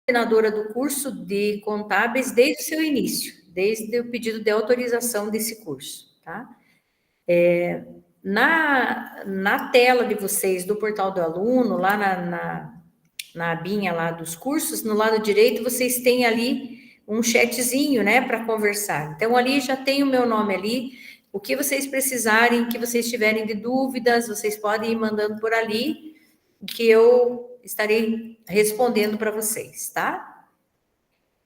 coordenadora do curso de contábeis desde o seu início, desde o pedido de autorização desse curso, tá? Na tela de vocês, do portal do aluno, lá na abinha lá dos cursos, no lado direito, vocês têm ali um chatzinho, né, para conversar. Então, ali já tem o meu nome ali. O que vocês precisarem, que vocês tiverem de dúvidas, vocês podem ir mandando por ali, que eu estarei respondendo para vocês, tá?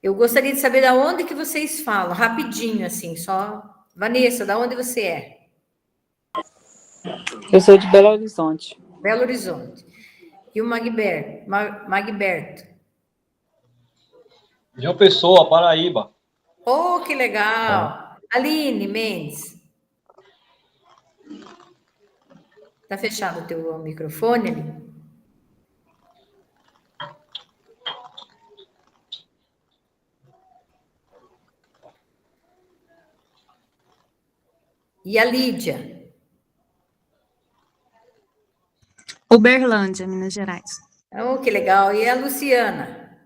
Eu gostaria de saber da onde que vocês falam, rapidinho, assim, só. Vanessa, da onde você é? Eu sou de Belo Horizonte. Belo Horizonte. E o Magberto? João Pessoa, Paraíba. Oh, que legal! Aline Mendes. Tá fechado o teu microfone, Aline? E a Lídia? Uberlândia, Minas Gerais. Oh, que legal. E a Luciana?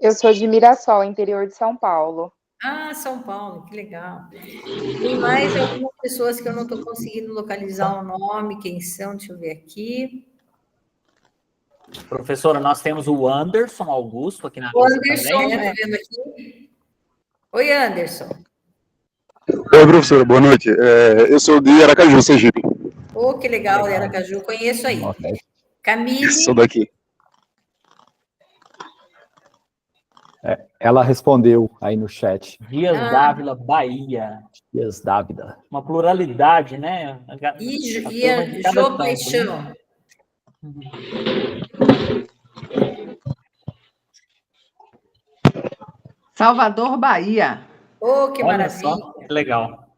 Eu sou de Mirassol, interior de São Paulo. Ah, São Paulo, que legal. Tem mais algumas pessoas que eu não estou conseguindo localizar o nome, quem são, deixa eu ver aqui. Professora, nós temos o Anderson Augusto aqui na O lista Anderson, também. tá vendo aqui? Oi, Anderson. Oi, professora, boa noite. Eu sou de Aracaju, Sergipe. Oh, que legal, Aracaju, conheço aí. Camille. Sou daqui. Ela respondeu aí no chat. Dias Dávila, Bahia. Dias Dávila. Uma pluralidade, né? E a Jô Paixão. Salvador, Bahia. Oh, que Olha maravilha. só, que legal.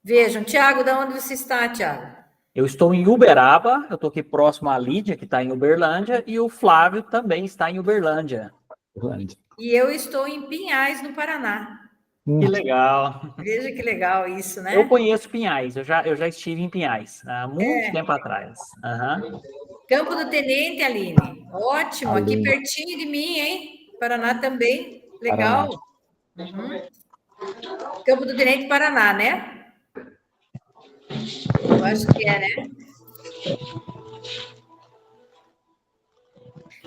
Vejam, Tiago, de onde você está, Tiago? Eu estou em Uberaba, eu estou aqui próximo à Lídia, que está em Uberlândia, e o Flávio também está em Uberlândia. E eu estou em Pinhais, no Paraná. Que legal. Veja que legal isso, né? Eu conheço Pinhais, eu já estive em Pinhais, há muito tempo atrás. Uhum. Campo do Tenente, Aline. Ótimo, aqui pertinho de mim, hein? Paraná também. Legal. Uhum. Campo do Tenente, Paraná, né? Eu acho que é, né?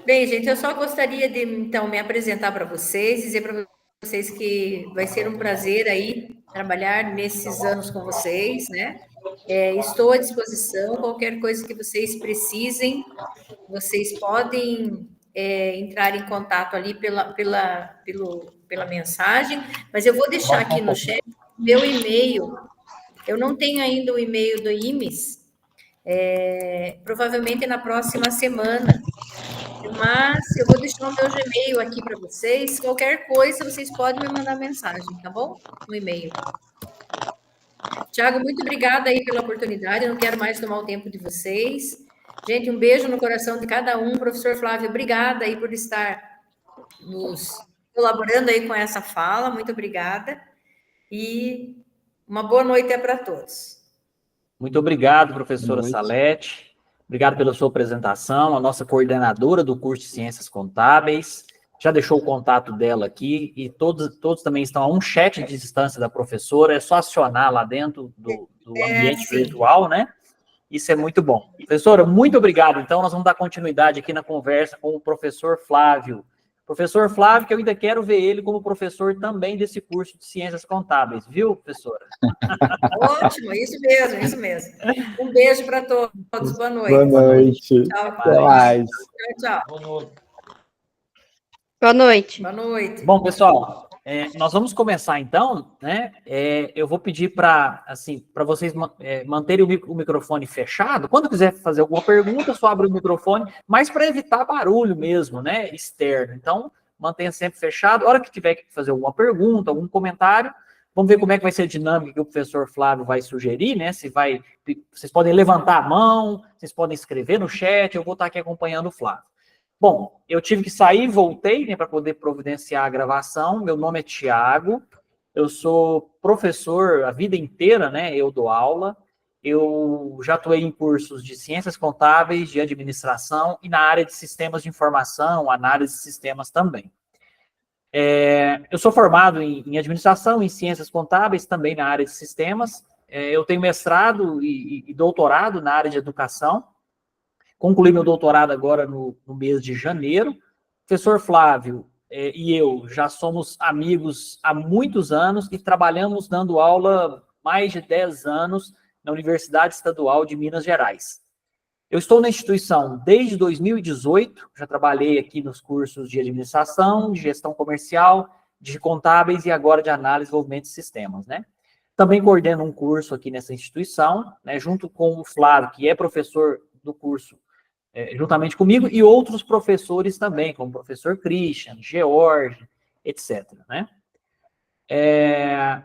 Bem, gente, eu só gostaria de, então, me apresentar para vocês, dizer para vocês que vai ser um prazer aí trabalhar nesses anos com vocês, né? Estou à disposição, qualquer coisa que vocês precisem, vocês podem entrar em contato ali pela mensagem, mas eu vou deixar aqui no chat meu e-mail. Eu não tenho ainda o e-mail do IMES, provavelmente na próxima semana, mas eu vou deixar o meu Gmail aqui para vocês. Qualquer coisa, vocês podem me mandar mensagem, tá bom? No e-mail. Tiago, muito obrigada aí pela oportunidade. Eu não quero mais tomar o tempo de vocês. Gente, um beijo no coração de cada um. Professor Flávio, obrigada aí por estar nos colaborando aí com essa fala. Muito obrigada. E uma boa noite para todos. Muito obrigado, professora Salete. Obrigado pela sua apresentação, a nossa coordenadora do curso de Ciências Contábeis. Já deixou o contato dela aqui e todos também estão a um chat de distância da professora. É só acionar lá dentro do ambiente virtual, né? Isso é muito bom. Professora, muito obrigado. Então, nós vamos dar continuidade aqui na conversa com o professor Flávio. Professor Flávio, que eu ainda quero ver ele como professor também desse curso de Ciências Contábeis, viu, professora? Ótimo, isso mesmo, isso mesmo. Um beijo para todos, boa noite. Boa noite. Tchau, até mais. Tchau. Boa noite. Boa noite. Boa noite. Bom, pessoal, nós vamos começar então, né? Eu vou pedir para vocês manterem o microfone fechado. Quando quiser fazer alguma pergunta, só abre o microfone, mas para evitar barulho mesmo, né? Externo. Então, mantenha sempre fechado. A hora que tiver que fazer alguma pergunta, algum comentário, vamos ver como é que vai ser a dinâmica que o professor Flávio vai sugerir, né? Vocês podem levantar a mão, vocês podem escrever no chat, eu vou estar aqui acompanhando o Flávio. Bom, eu tive que sair e voltei, né, para poder providenciar a gravação. Meu nome é Tiago, eu sou professor a vida inteira, né, eu dou aula, eu já atuei em cursos de ciências contábeis, de administração e na área de sistemas de informação, análise de sistemas também. Eu sou formado em administração, em ciências contábeis, também na área de sistemas. Eu tenho mestrado e doutorado na área de educação. Concluí meu doutorado agora no mês de janeiro. O professor Flávio e eu já somos amigos há muitos anos e trabalhamos dando aula mais de 10 anos na Universidade Estadual de Minas Gerais. Eu estou na instituição desde 2018, já trabalhei aqui nos cursos de administração, de gestão comercial, de contábeis e agora de análise e desenvolvimento de sistemas, né? Também coordeno um curso aqui nessa instituição, né, junto com o Flávio, que é professor do curso, juntamente comigo, e outros professores também, como o professor Christian, George, etc., né?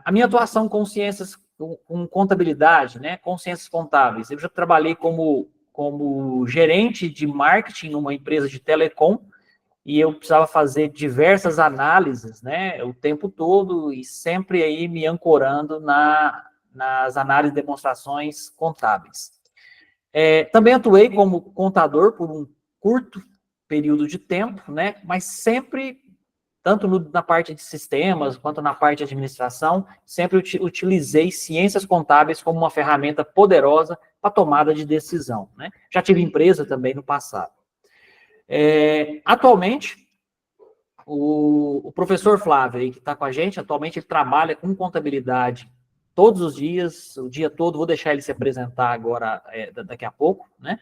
A minha atuação com ciências, com contabilidade, né, com ciências contábeis, eu já trabalhei como gerente de marketing numa empresa de telecom, e eu precisava fazer diversas análises, né, o tempo todo, e sempre aí me ancorando nas análises e demonstrações contábeis. Também atuei como contador por um curto período de tempo, né, mas sempre, tanto na parte de sistemas, quanto na parte de administração, sempre utilizei ciências contábeis como uma ferramenta poderosa para tomada de decisão, né? Já tive empresa também no passado. Atualmente, o professor Flávio, aí, que está com a gente, atualmente ele trabalha com contabilidade todos os dias, o dia todo, vou deixar ele se apresentar agora, daqui a pouco, né?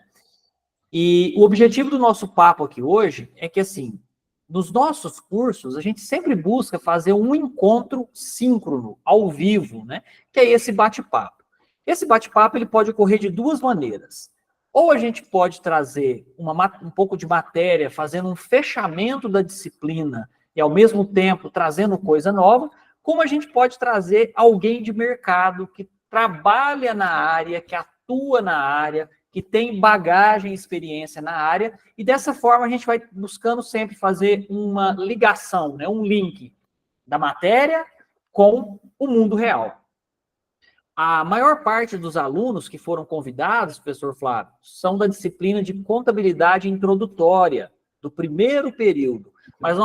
E o objetivo do nosso papo aqui hoje é que, assim, nos nossos cursos, a gente sempre busca fazer um encontro síncrono, ao vivo, né? Que é esse bate-papo. Esse bate-papo ele pode ocorrer de duas maneiras. Ou a gente pode trazer um pouco de matéria, fazendo um fechamento da disciplina e, ao mesmo tempo, trazendo coisa nova, como a gente pode trazer alguém de mercado que trabalha na área, que atua na área, que tem bagagem e experiência na área, e dessa forma a gente vai buscando sempre fazer uma ligação, né, um link da matéria com o mundo real. A maior parte dos alunos que foram convidados, professor Flávio, são da disciplina de contabilidade introdutória, do primeiro período. Mas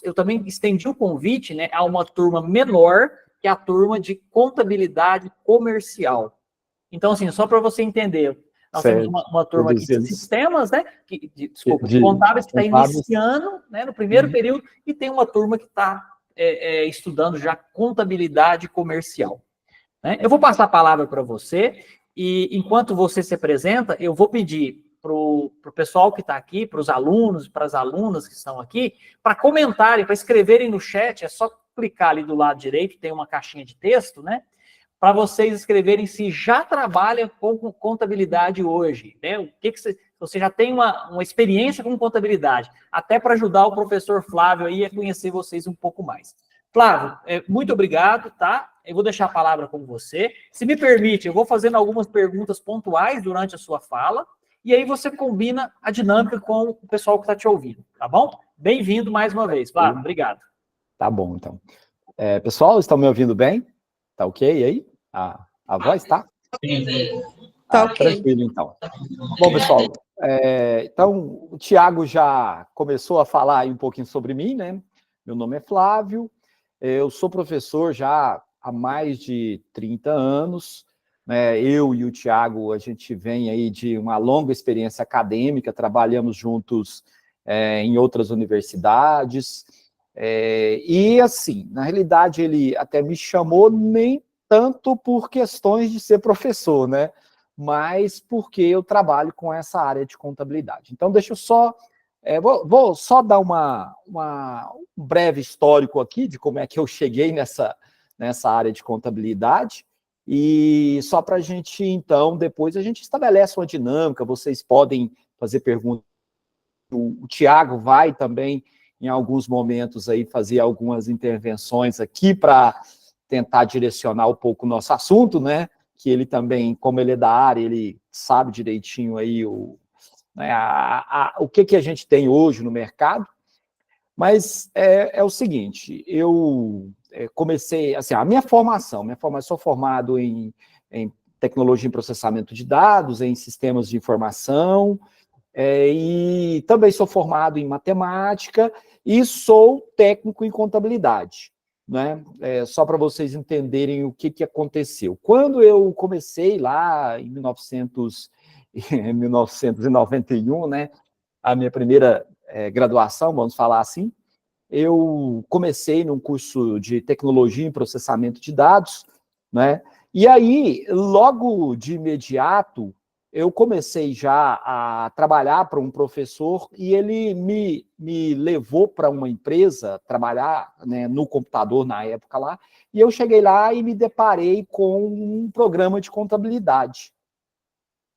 eu também estendi o convite, né, a uma turma menor, que é a turma de contabilidade comercial. Então, assim, só para você entender, nós temos uma turma aqui de sistemas, né? De contábeis que está iniciando, né, no primeiro período, e tem uma turma que está estudando já contabilidade comercial. Né? Eu vou passar a palavra para você, e enquanto você se apresenta, eu vou pedir para o pessoal que está aqui, para os alunos, para as alunas que estão aqui, para comentarem, para escreverem no chat, é só clicar ali do lado direito, tem uma caixinha de texto, né? Para vocês escreverem se já trabalha com contabilidade hoje, né? O que você já tem uma experiência com contabilidade, até para ajudar o professor Flávio aí a conhecer vocês um pouco mais. Flávio, muito obrigado, tá? Eu vou deixar a palavra com você. Se me permite, eu vou fazendo algumas perguntas pontuais durante a sua fala, e aí você combina a dinâmica com o pessoal que está te ouvindo, tá bom? Bem-vindo mais uma vez, Flávio, obrigado. Tá bom, então. Pessoal, estão me ouvindo bem? Tá ok aí? A voz, tá? Tá ok. Tranquilo, então. Bom, pessoal, então, o Thiago já começou a falar aí um pouquinho sobre mim, né? Meu nome é Flávio, eu sou professor já há mais de 30 anos, né? Eu e o Thiago, a gente vem aí de uma longa experiência acadêmica, trabalhamos juntos em outras universidades, e assim, na realidade ele até me chamou nem tanto por questões de ser professor, né? Mas porque eu trabalho com essa área de contabilidade. Então, deixa eu só... vou só dar um breve histórico aqui de como é que eu cheguei nessa área de contabilidade, e só para a gente, então, depois a gente estabelece uma dinâmica, vocês podem fazer perguntas. O Thiago vai também, em alguns momentos, aí, fazer algumas intervenções aqui para tentar direcionar um pouco o nosso assunto, né? Que ele também, como ele é da área, ele sabe direitinho aí o que a gente tem hoje no mercado. Mas é o seguinte, eu comecei, assim, a minha formação, eu sou formado em tecnologia em processamento de dados, em sistemas de informação, e também sou formado em matemática e sou técnico em contabilidade, né? Só para vocês entenderem o que aconteceu. Quando eu comecei lá em 1991, né, a minha primeira graduação, vamos falar assim, eu comecei num curso de tecnologia em processamento de dados, né? E aí, logo de imediato, eu comecei já a trabalhar para um professor e ele me levou para uma empresa trabalhar, né, no computador na época lá, e eu cheguei lá e me deparei com um programa de contabilidade,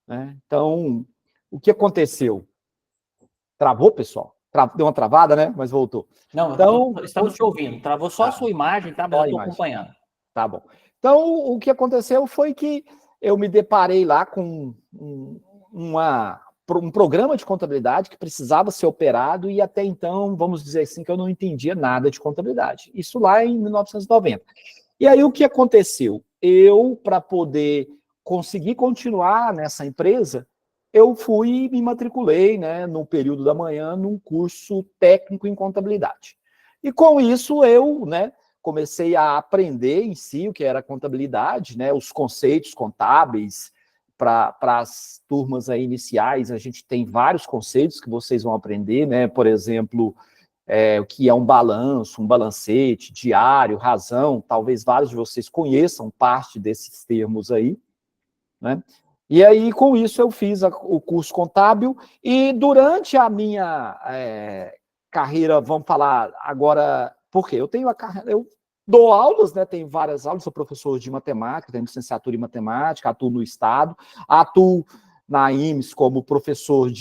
né? Então, o que aconteceu? Travou, pessoal? Deu uma travada, né? Mas voltou. Não, Então, estamos te ouvindo. Travou só a sua imagem, tá? Mas eu estou acompanhando. Tá bom. Então, o que aconteceu foi que eu me deparei lá com um programa de contabilidade que precisava ser operado e até então, vamos dizer assim, que eu não entendia nada de contabilidade. Isso lá em 1990. E aí, o que aconteceu? Eu, para poder conseguir continuar nessa empresa, eu fui e me matriculei, né, no período da manhã, num curso técnico em contabilidade. E com isso eu, né, comecei a aprender em si o que era contabilidade, né, os conceitos contábeis. Para as turmas aí iniciais, a gente tem vários conceitos que vocês vão aprender, né, por exemplo, o que é um balanço, um balancete, diário, razão, talvez vários de vocês conheçam parte desses termos aí, né? E aí, com isso, eu fiz o curso contábil e durante a minha carreira, vamos falar agora, por quê? Eu dou aulas, né? Tenho várias aulas, sou professor de matemática, tenho licenciatura em matemática, atuo no Estado, atuo na IMES como professor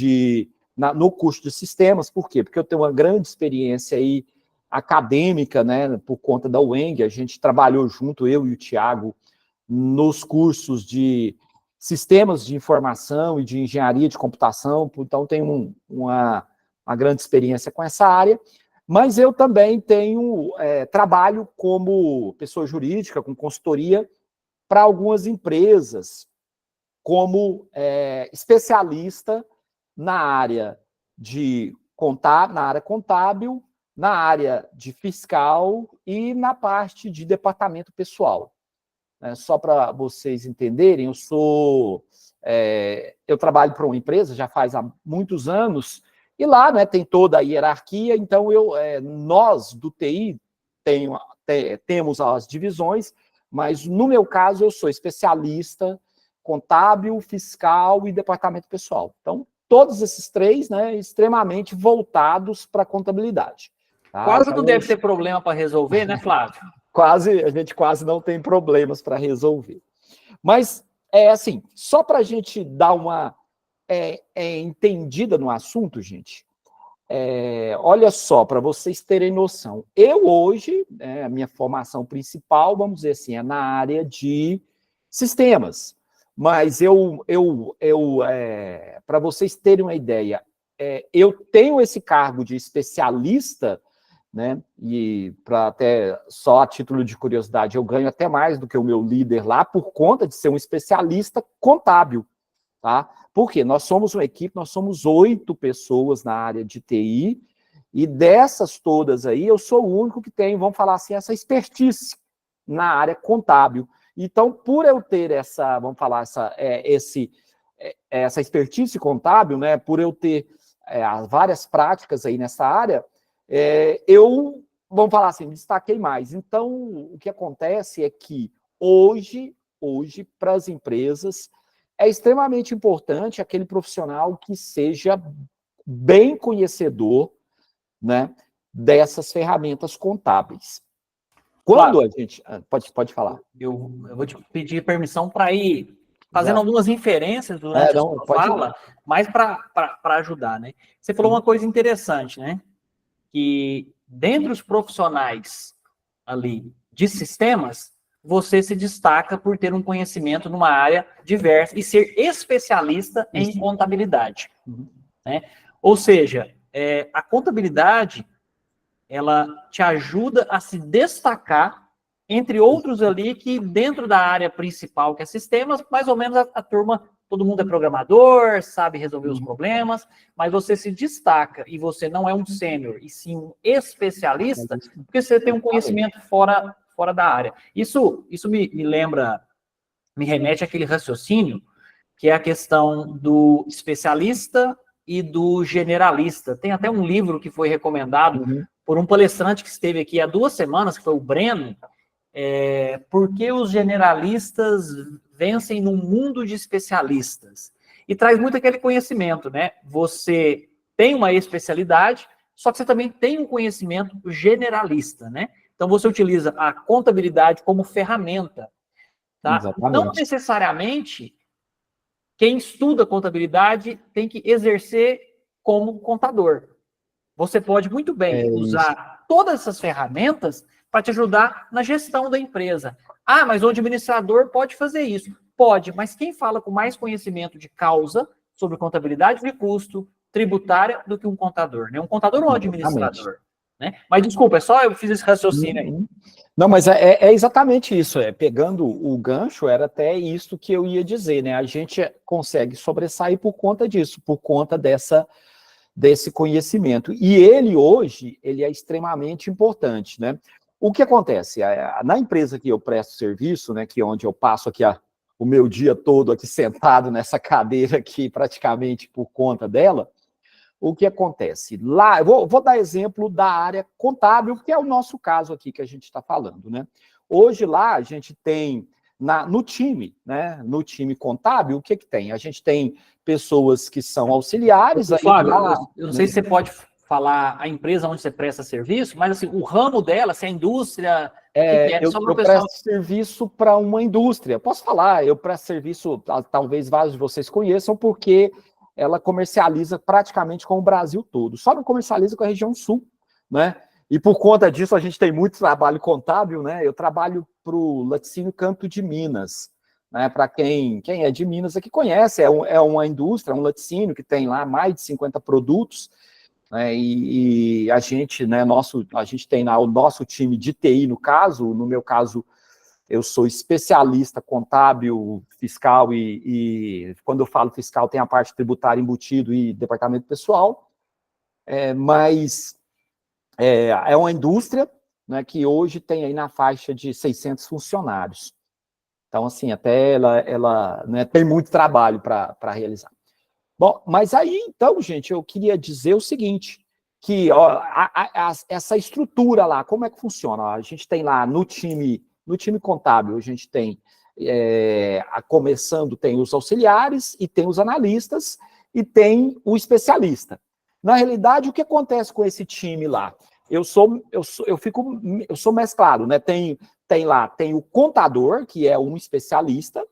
no curso de sistemas, por quê? Porque eu tenho uma grande experiência aí acadêmica, né? Por conta da UENG, a gente trabalhou junto, eu e o Tiago, nos cursos de sistemas de informação e de engenharia de computação, então tenho uma grande experiência com essa área, mas eu também trabalho como pessoa jurídica, com consultoria para algumas empresas, como especialista na área contábil, na área de fiscal e na parte de departamento pessoal. Só para vocês entenderem, eu trabalho para uma empresa já faz há muitos anos, e lá, né, tem toda a hierarquia, então nós do TI temos as divisões, mas no meu caso eu sou especialista contábil, fiscal e departamento pessoal. Então, todos esses três, né, extremamente voltados para a contabilidade. Tá? Quase então, não deve ter problema para resolver, né, Flávio? A gente quase não tem problemas para resolver. Mas, assim, só para a gente dar uma entendida no assunto, gente, olha só, para vocês terem noção, eu hoje, a minha formação principal, vamos dizer assim, é na área de sistemas, mas para vocês terem uma ideia, eu tenho esse cargo de especialista, né? E para até só a título de curiosidade, eu ganho até mais do que o meu líder lá por conta de ser um especialista contábil, tá? Porque nós somos uma equipe, nós somos 8 pessoas na área de TI e dessas todas aí eu sou o único que tem, vamos falar assim, essa expertise na área contábil. Então, por eu ter essa, vamos falar essa expertise contábil, né? Por eu ter várias práticas aí nessa área, eu, vamos falar assim, me destaquei mais. Então, o que acontece é que hoje para as empresas, é extremamente importante aquele profissional que seja bem conhecedor, né, dessas ferramentas contábeis. Quando a gente... Pode falar. Eu vou te pedir permissão para ir fazendo algumas inferências durante a sua fala, mas para ajudar, né? Você falou uma coisa interessante, né? Que dentre os profissionais ali de sistemas, você se destaca por ter um conhecimento numa área diversa e ser especialista em contabilidade, né? Ou seja, a contabilidade, ela te ajuda a se destacar entre outros ali que dentro da área principal, que é sistemas, mais ou menos a turma, todo mundo é programador, sabe resolver os problemas, mas você se destaca e você não é um sênior, e sim um especialista, porque você tem um conhecimento fora da área. Isso me lembra, me remete àquele raciocínio, que é a questão do especialista e do generalista. Tem até um livro que foi recomendado por um palestrante que esteve aqui há 2 semanas, que foi o Breno, Por que os generalistas vencem num mundo de especialistas? E traz muito aquele conhecimento, né? Você tem uma especialidade, só que você também tem um conhecimento generalista, né? Então você utiliza a contabilidade como ferramenta, tá? Exatamente. Não necessariamente quem estuda contabilidade tem que exercer como contador. Você pode muito bem usar todas essas ferramentas para te ajudar na gestão da empresa. Ah, mas o administrador pode fazer isso. Pode, mas quem fala com mais conhecimento de causa sobre contabilidade de custo, tributária, do que um contador, né? Um contador ou um administrador, né? Mas desculpa, é só eu fiz esse raciocínio aí. Não, mas é exatamente isso. Pegando o gancho, era até isso que eu ia dizer, né? A gente consegue sobressair por conta disso, por conta desse conhecimento. E ele, hoje, ele é extremamente importante, né? O que acontece? Na empresa que eu presto serviço, né, que é onde eu passo aqui o meu dia todo aqui sentado nessa cadeira aqui, praticamente por conta dela, o que acontece? Lá, eu vou dar exemplo da área contábil, que é o nosso caso aqui que a gente está falando, né? Hoje lá a gente tem, no time, né? No time contábil, o que tem? A gente tem pessoas que são auxiliares. Flávio, eu não sei se você pode falar a empresa onde você presta serviço, mas assim, o ramo dela, se é indústria... Eu presto serviço para uma indústria. Posso falar, eu presto serviço, talvez vários de vocês conheçam, porque ela comercializa praticamente com o Brasil todo. Só não comercializa com a região sul, né? E por conta disso a gente tem muito trabalho contábil, né? Eu trabalho para o Laticínio Canto de Minas, né? Para quem é de Minas aqui conhece, é uma indústria, um laticínio que tem lá mais de 50 produtos, né? E a gente, né? A gente tem lá o nosso time de TI, no meu caso, eu sou especialista contábil, fiscal e quando eu falo fiscal tem a parte tributária embutido e departamento pessoal, mas é uma indústria, né, que hoje tem aí na faixa de 600 funcionários. Então, assim, até ela né, tem muito trabalho para realizar. Bom, mas aí, então, gente, eu queria dizer o seguinte, que ó, essa estrutura lá, como é que funciona? A gente tem lá no time contábil, a gente tem, começando, tem os auxiliares, e tem os analistas, e tem o especialista. Na realidade, o que acontece com esse time lá? Eu sou mesclado, né? Tem o contador, que é um especialista,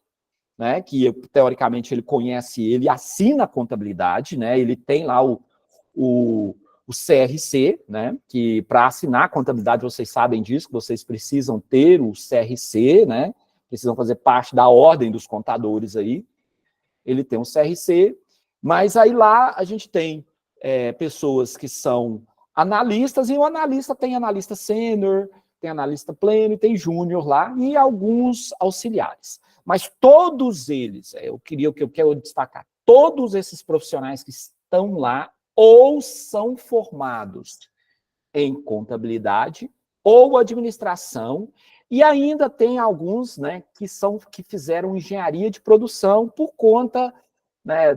né? Que, teoricamente, ele conhece, ele assina a contabilidade, né? Ele tem lá o CRC, né, que para assinar a contabilidade, vocês sabem disso, que vocês precisam ter o CRC, né, precisam fazer parte da ordem dos contadores aí, ele tem um CRC, mas aí lá a gente tem pessoas que são analistas, e o analista tem analista sênior, tem analista pleno, tem júnior lá, e alguns auxiliares. Mas todos eles, o que eu quero destacar, todos esses profissionais que estão lá, ou são formados em contabilidade ou administração, e ainda tem alguns, né, que fizeram engenharia de produção por conta, né,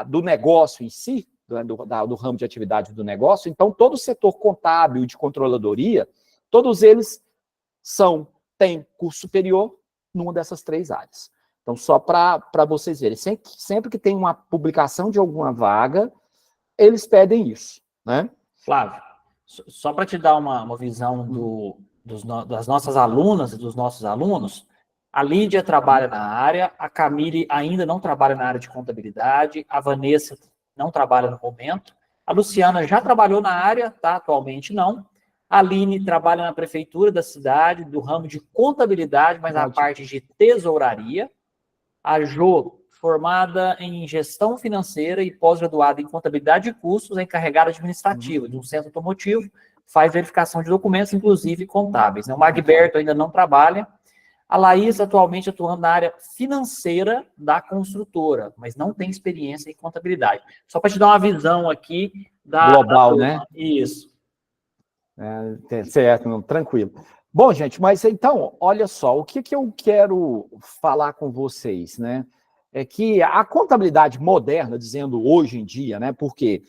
do negócio em si, do ramo de atividade do negócio. Então, todo o setor contábil e de controladoria, todos eles têm curso superior numa dessas 3 áreas. Então, só para vocês verem, sempre que tem uma publicação de alguma vaga, eles pedem isso, né? Flávio, só para te dar uma visão das nossas alunas e dos nossos alunos, a Lídia trabalha na área, a Camille ainda não trabalha na área de contabilidade, a Vanessa não trabalha no momento, a Luciana já trabalhou na área, tá? Atualmente não. A Aline trabalha na prefeitura da cidade, do ramo de contabilidade, mas na parte de tesouraria. A Jo, formada em gestão financeira e pós-graduada em contabilidade de custos, é encarregada administrativa de um centro automotivo, faz verificação de documentos, inclusive contábeis, né? O Magberto ainda não trabalha. A Laís, atualmente, atuando na área financeira da construtora, mas não tem experiência em contabilidade. Só para te dar uma visão aqui da... Global, né? Isso. Certo, não, tranquilo. Bom, gente, mas então, olha só, o que eu quero falar com vocês, né? É que a contabilidade moderna, dizendo hoje em dia, né? Porque,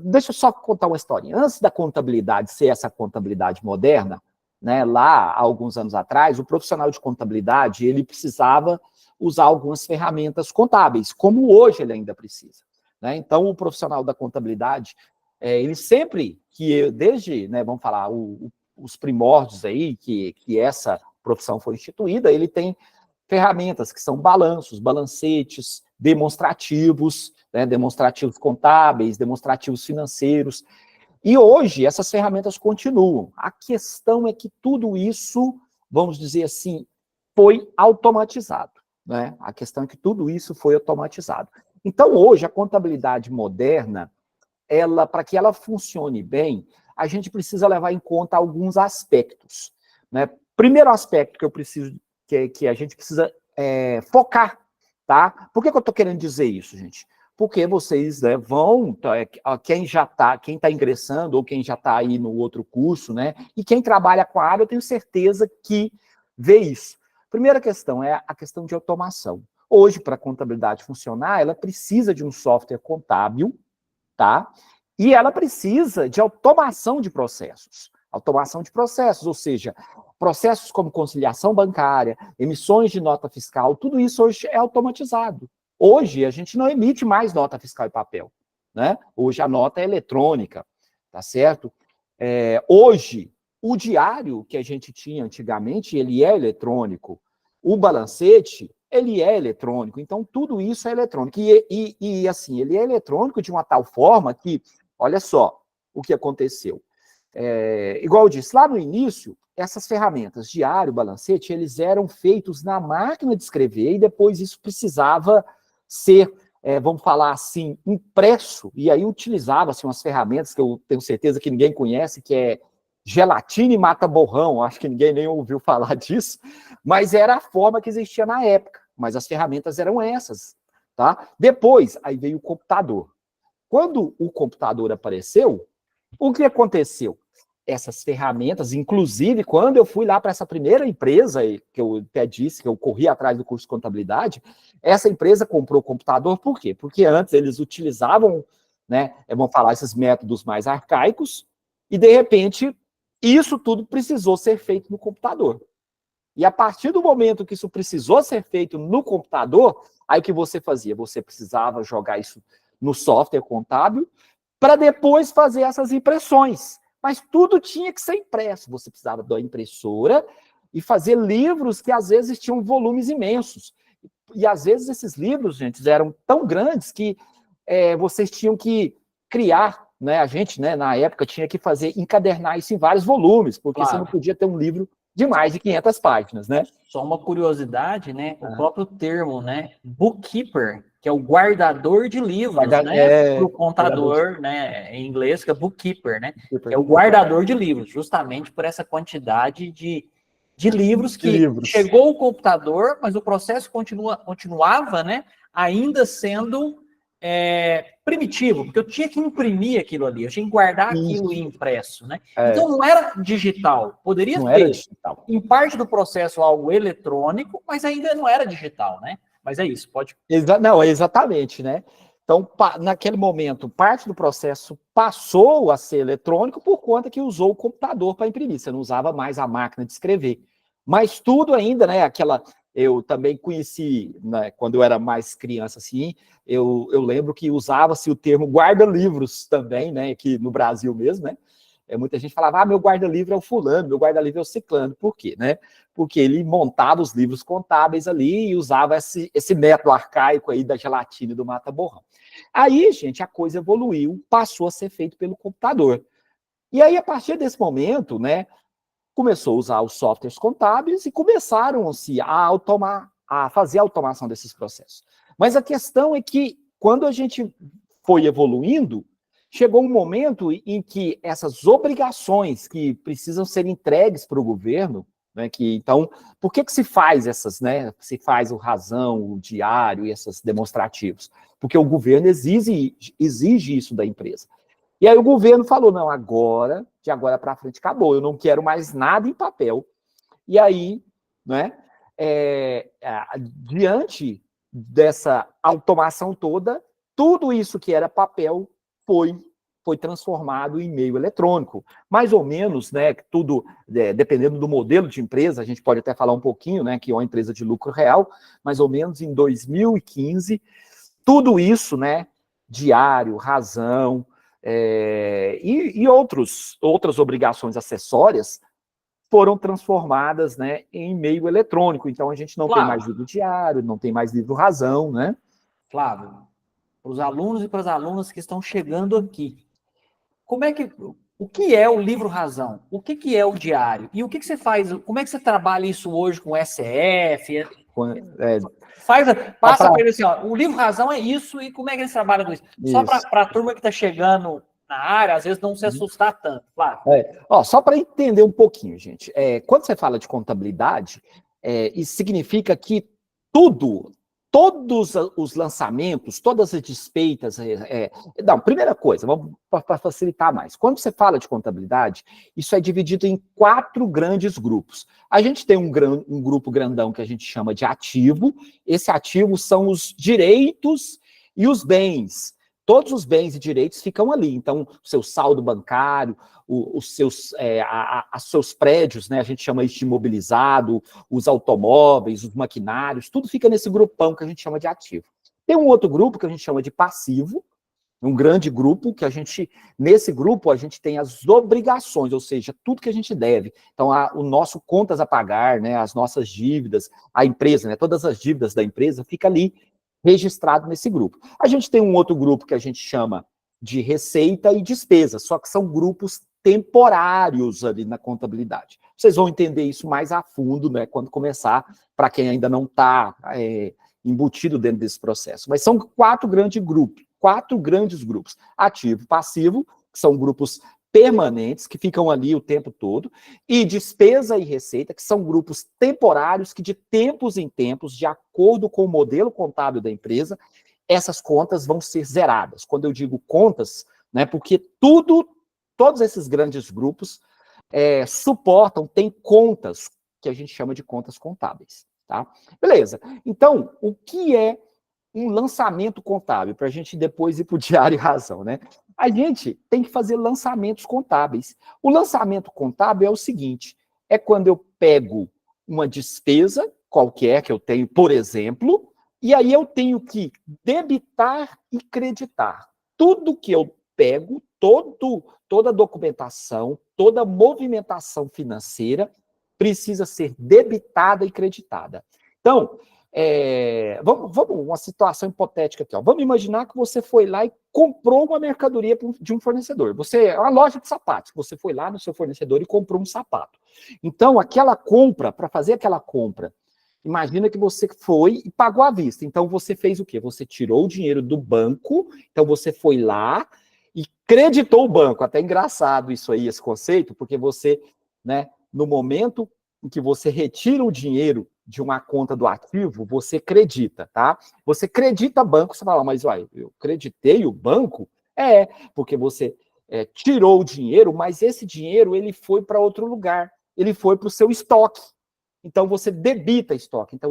deixa eu só contar uma historinha. Antes da contabilidade ser essa contabilidade moderna, né, lá, há alguns anos atrás, o profissional de contabilidade, ele precisava usar algumas ferramentas contábeis, como hoje ele ainda precisa, né? Então, o profissional da contabilidade, ele sempre, desde, né, vamos falar, os primórdios aí, que essa profissão foi instituída, ele tem ferramentas que são balanços, balancetes, demonstrativos, né, demonstrativos contábeis, demonstrativos financeiros. E hoje, essas ferramentas continuam. A questão é que tudo isso, vamos dizer assim, foi automatizado, né? A questão é que tudo isso foi automatizado. Então, hoje, a contabilidade moderna, para que ela funcione bem, a gente precisa levar em conta alguns aspectos, né? Primeiro aspecto que eu preciso, que a gente precisa focar, tá? Por que eu estou querendo dizer isso, gente? Porque vocês, né, quem está ingressando, ou quem já está aí no outro curso, né, e quem trabalha com a área, eu tenho certeza que vê isso. Primeira questão é a questão de automação. Hoje, para a contabilidade funcionar, ela precisa de um software contábil, tá? E ela precisa de automação de processos. Automação de processos, ou seja, processos como conciliação bancária, emissões de nota fiscal, tudo isso hoje é automatizado. Hoje, a gente não emite mais nota fiscal em papel, né? Hoje a nota é eletrônica, tá certo? Hoje, o diário que a gente tinha antigamente, ele é eletrônico. O balancete, ele é eletrônico. Então, tudo isso é eletrônico. E assim, ele é eletrônico de uma tal forma que, olha só o que aconteceu. Igual eu disse, lá no início, essas ferramentas, diário, balancete, eles eram feitos na máquina de escrever e depois isso precisava ser, vamos falar assim, impresso, e aí utilizava-se umas ferramentas que eu tenho certeza que ninguém conhece, que é gelatina e mata-borrão, acho que ninguém nem ouviu falar disso, mas era a forma que existia na época, mas as ferramentas eram essas, tá? Depois, aí veio o computador. Quando o computador apareceu, o que aconteceu? Essas ferramentas, inclusive, quando eu fui lá para essa primeira empresa, que eu até disse, que eu corri atrás do curso de contabilidade, essa empresa comprou o computador, por quê? Porque antes eles utilizavam, né, vamos falar, esses métodos mais arcaicos, e de repente, isso tudo precisou ser feito no computador. E a partir do momento que isso precisou ser feito no computador, aí o que você fazia? Você precisava jogar isso no software contábil, para depois fazer essas impressões. Mas tudo tinha que ser impresso. Você precisava da impressora e fazer livros que, às vezes, tinham volumes imensos. E, às vezes, esses livros, gente, eram tão grandes que vocês tinham que criar, né? A gente, né, na época, tinha que encadernar isso em vários volumes, porque você não podia ter um livro de mais de 500 páginas, né? Só uma curiosidade, né? O próprio termo, né? Bookkeeper, que é o guardador de livros, né? Para o contador, né? Em inglês, que é bookkeeper, né? É o guardador de livros, justamente por essa quantidade de livros que chegou o computador, mas o processo continuava, né? Ainda sendo primitivo, porque eu tinha que imprimir aquilo ali, eu tinha que guardar aquilo impresso, né? Então não era digital, poderia ser em parte do processo algo eletrônico, mas ainda não era digital, né? Mas é isso, pode... Não, exatamente, né? Então, naquele momento, parte do processo passou a ser eletrônico por conta que usou o computador para imprimir, você não usava mais a máquina de escrever. Mas tudo ainda, né, eu também conheci, né, quando eu era mais criança, assim, eu lembro que usava-se o termo guarda-livros também, né, aqui no Brasil mesmo, né, muita gente falava, meu guarda-livro é o fulano, meu guarda-livro é o ciclano, por quê, né, porque ele montava os livros contábeis ali e usava esse método arcaico aí da gelatina e do mata-borrão. Aí, gente, a coisa evoluiu, passou a ser feito pelo computador. E aí, a partir desse momento, né, começou a usar os softwares contábeis e começaram-se a fazer a automação desses processos. Mas a questão é que, quando a gente foi evoluindo, chegou um momento em que essas obrigações que precisam ser entregues para o governo, né, então, por que se faz essas, né, se faz o razão, o diário e esses demonstrativos? Porque o governo exige isso da empresa. E aí o governo falou, não, de agora para frente acabou, eu não quero mais nada em papel. E aí, né, diante dessa automação toda, tudo isso que era papel foi transformado em meio eletrônico. Mais ou menos, né, tudo, dependendo do modelo de empresa, a gente pode até falar um pouquinho, né, que é uma empresa de lucro real, mais ou menos em 2015, tudo isso, né, diário, razão, e outras obrigações acessórias foram transformadas, né, em meio eletrônico. Então, a gente não tem mais livro diário, não tem mais livro razão, né? Flávio, para os alunos e para as alunas que estão chegando aqui, o que é o livro razão? O que é o diário? E o que você faz? Como é que você trabalha isso hoje com SF? Passa para ele assim, ó, o livro razão é isso, e como é que eles trabalham com isso? Só para a turma que está chegando na área, às vezes não se assustar tanto, claro. Só para entender um pouquinho, gente. Quando você fala de contabilidade, isso significa que todos os lançamentos, todas as despesas... Não, primeira coisa, vamos para facilitar mais. Quando você fala de contabilidade, isso é dividido em 4 grandes grupos. A gente tem um grupo grandão que a gente chama de ativo. Esse ativo são os direitos e os bens. Todos os bens e direitos ficam ali. Então, o seu saldo bancário, os seus prédios, né, a gente chama isso de imobilizado, os automóveis, os maquinários, tudo fica nesse grupão que a gente chama de ativo. Tem um outro grupo que a gente chama de passivo, um grande grupo, nesse grupo a gente tem as obrigações, ou seja, tudo que a gente deve. Então, o nosso contas a pagar, né, as nossas dívidas, a empresa, né, todas as dívidas da empresa fica ali registrado nesse grupo. A gente tem um outro grupo que a gente chama de receita e despesa, só que são grupos temporários ali na contabilidade. Vocês vão entender isso mais a fundo, né, quando começar, para quem ainda não está embutido dentro desse processo. Mas são 4 grandes grupos. Ativo, passivo, que são grupos permanentes, que ficam ali o tempo todo, e despesa e receita, que são grupos temporários, que de tempos em tempos, de acordo com o modelo contábil da empresa, essas contas vão ser zeradas. Quando eu digo contas, né, porque todos esses grandes grupos têm contas, que a gente chama de contas contábeis. Tá? Beleza. Então, o que é um lançamento contábil? Para a gente depois ir para o diário e razão, né? A gente tem que fazer lançamentos contábeis. O lançamento contábil é o seguinte, é quando eu pego uma despesa qualquer que eu tenho, por exemplo, e aí eu tenho que debitar e creditar. Tudo que eu pego, toda a documentação, toda a movimentação financeira precisa ser debitada e creditada. Então, vamos uma situação hipotética aqui. Ó. Vamos imaginar que você foi lá e comprou uma mercadoria de um fornecedor. É uma loja de sapatos. Você foi lá no seu fornecedor e comprou um sapato. Então, para fazer aquela compra, imagina que você foi e pagou à vista. Então, você fez o quê? Você tirou o dinheiro do banco, então você foi lá e creditou o banco. Até engraçado isso aí, esse conceito, porque você, né, no momento em que você retira o dinheiro de uma conta do ativo, você acredita, tá? Você acredita banco, você fala, mas uai, eu acreditei o banco? Porque você tirou o dinheiro, mas esse dinheiro ele foi para outro lugar, ele foi para o seu estoque. Então você debita estoque. Então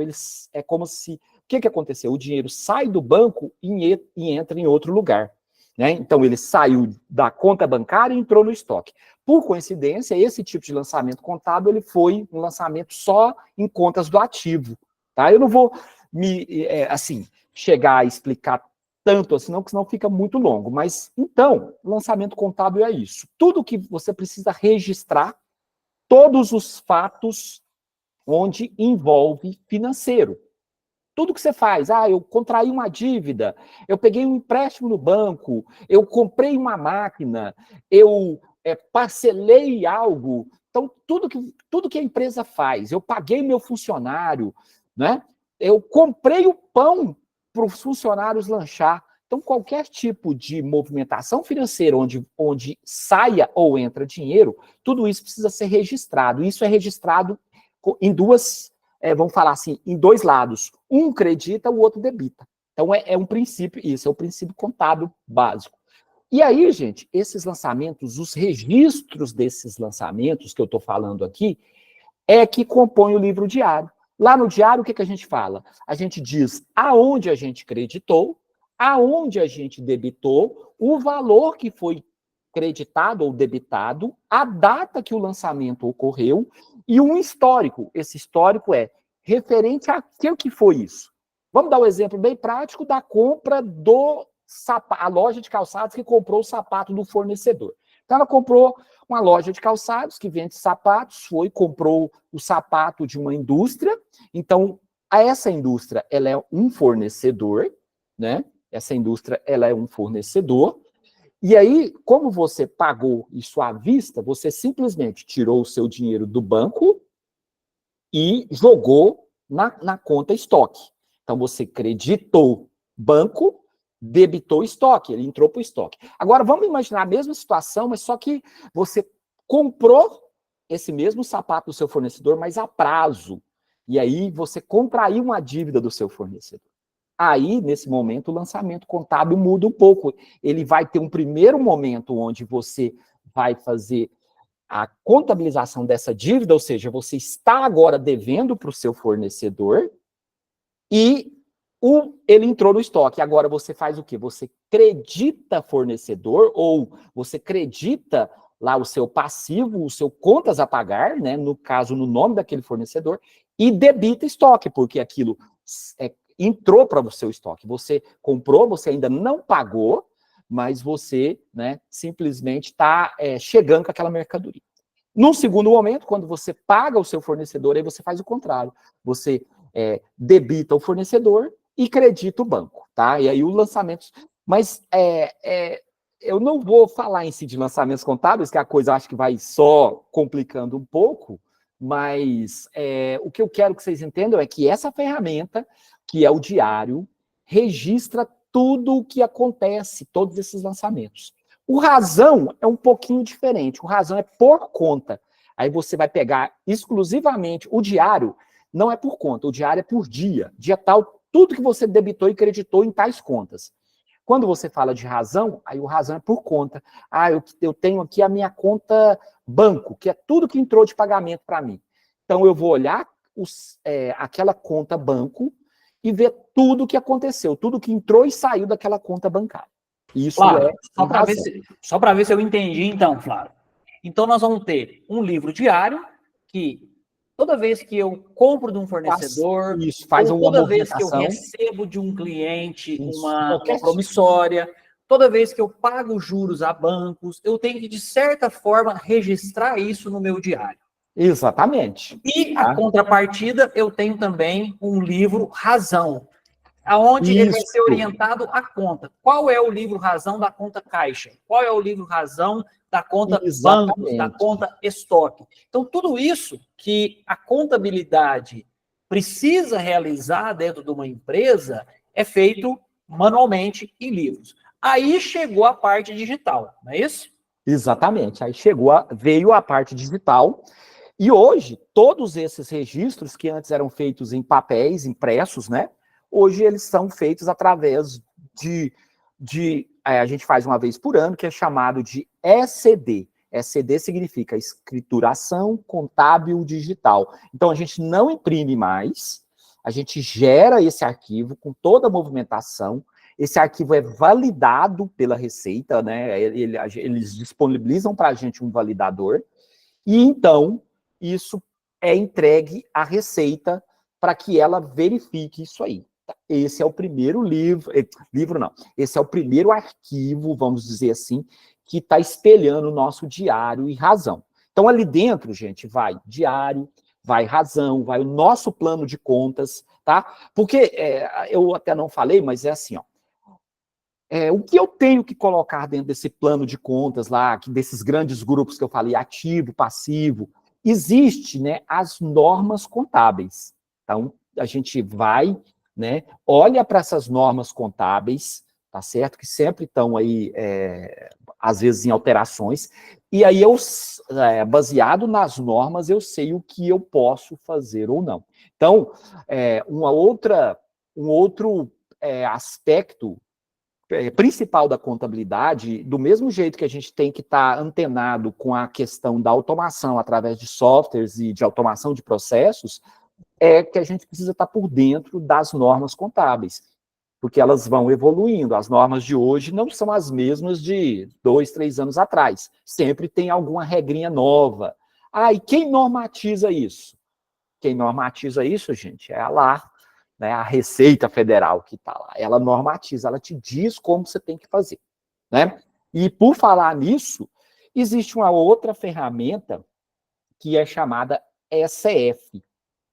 é como se... O que aconteceu? O dinheiro sai do banco e entra em outro lugar. Né? Então ele saiu da conta bancária e entrou no estoque. Por coincidência, esse tipo de lançamento contábil ele foi um lançamento só em contas do ativo. Tá? Eu não vou chegar a explicar tanto assim, não, porque senão fica muito longo. Mas, então, lançamento contábil é isso. Tudo que você precisa registrar, todos os fatos onde envolve financeiro. Tudo que você faz, eu contraí uma dívida, eu peguei um empréstimo no banco, eu comprei uma máquina, eu parcelei algo. Então, tudo que a empresa faz, eu paguei meu funcionário, né? Eu comprei o pão para os funcionários lanchar. Então, qualquer tipo de movimentação financeira onde saia ou entra dinheiro, tudo isso precisa ser registrado. Isso é registrado em duas, vamos falar assim, em dois lados. Um credita, o outro debita. Então, é um princípio, isso é o princípio contábil básico. E aí, gente, esses lançamentos, os registros desses lançamentos que eu estou falando aqui, é que compõe o livro diário. Lá no diário, o que a gente fala? A gente diz aonde a gente creditou, aonde a gente debitou, o valor que foi creditado ou debitado, a data que o lançamento ocorreu e um histórico. Esse histórico é referente a que foi isso. Vamos dar um exemplo bem prático da compra a loja de calçados que comprou o sapato do fornecedor. Então, ela comprou uma loja de calçados que vende sapatos, comprou o sapato de uma indústria. Então, essa indústria, ela é um fornecedor, né? Essa indústria, ela é um fornecedor. E aí, como você pagou isso à vista, você simplesmente tirou o seu dinheiro do banco e jogou na conta estoque. Então, você creditou banco, debitou estoque, ele entrou para o estoque. Agora, vamos imaginar a mesma situação, mas só que você comprou esse mesmo sapato do seu fornecedor, mas a prazo. E aí, você contraiu uma dívida do seu fornecedor. Aí, nesse momento, o lançamento contábil muda um pouco. Ele vai ter um primeiro momento onde você vai fazer a contabilização dessa dívida, ou seja, você está agora devendo para o seu fornecedor e ele entrou no estoque. Agora você faz o quê? Você credita fornecedor ou você credita lá o seu passivo, o seu contas a pagar, né? No caso, no nome daquele fornecedor, e debita estoque, porque aquilo entrou para o seu estoque. Você comprou, você ainda não pagou, mas você, né, simplesmente está chegando com aquela mercadoria. Num segundo momento, quando você paga o seu fornecedor, aí você faz o contrário. Você debita o fornecedor e credita o banco, tá? E aí o lançamento... Mas eu não vou falar em si de lançamentos contábeis, que a coisa acho que vai só complicando um pouco, mas o que eu quero que vocês entendam é que essa ferramenta, que é o diário, registra tudo o que acontece, todos esses lançamentos. O razão é um pouquinho diferente, o razão é por conta. Aí você vai pegar exclusivamente o diário, não é por conta, o diário é por dia. Dia tal, tudo que você debitou e creditou em tais contas. Quando você fala de razão, aí o razão é por conta. Eu tenho aqui a minha conta banco, que é tudo que entrou de pagamento para mim. Então, eu vou olhar aquela conta banco e ver tudo o que aconteceu, tudo que entrou e saiu daquela conta bancária. Isso Flávio, é só para ver se eu entendi, então, Flávio. Então, nós vamos ter um livro diário que toda vez que eu compro de um fornecedor, toda vez que eu recebo de um cliente uma promissória, toda vez que eu pago juros a bancos, eu tenho que, de certa forma, registrar isso no meu diário. Exatamente. E a contrapartida, eu tenho também um livro Razão, aonde ele vai ser orientado à conta. Qual é o livro Razão da conta Caixa? Qual é o livro Razão da conta bancos, da conta estoque? Então, tudo isso que a contabilidade precisa realizar dentro de uma empresa é feito manualmente em livros. Aí chegou a parte digital, não é isso? Exatamente. Aí veio a parte digital. E hoje, todos esses registros que antes eram feitos em papéis, impressos, né? Hoje eles são feitos através a gente faz uma vez por ano, que é chamado de ECD. ECD significa escrituração contábil digital. Então, a gente não imprime mais, a gente gera esse arquivo com toda a movimentação, esse arquivo é validado pela Receita, né? Eles disponibilizam para a gente um validador, e então isso é entregue à Receita para que ela verifique isso aí. Esse é o primeiro esse é o primeiro arquivo, vamos dizer assim, que está espelhando o nosso diário e razão. Então, ali dentro, gente, vai diário, vai razão, vai o nosso plano de contas, tá? Porque, eu até não falei, mas é assim, ó. O que eu tenho que colocar dentro desse plano de contas lá, desses grandes grupos que eu falei, ativo, passivo, existe, né, as normas contábeis. Então, a gente vai, né, olha para essas normas contábeis, tá certo? Que sempre estão aí, às vezes, em alterações. E aí, baseado nas normas, eu sei o que eu posso fazer ou não. Então, um outro aspecto principal da contabilidade, do mesmo jeito que a gente tem que estar antenado com a questão da automação através de softwares e de automação de processos, é que a gente precisa estar por dentro das normas contábeis, porque elas vão evoluindo. As normas de hoje não são as mesmas de 2, 3 anos atrás. Sempre tem alguma regrinha nova. E quem normatiza isso? Quem normatiza isso, gente, é a Receita Federal que está lá. Ela normatiza, ela te diz como você tem que fazer, né? E por falar nisso, existe uma outra ferramenta que é chamada SF,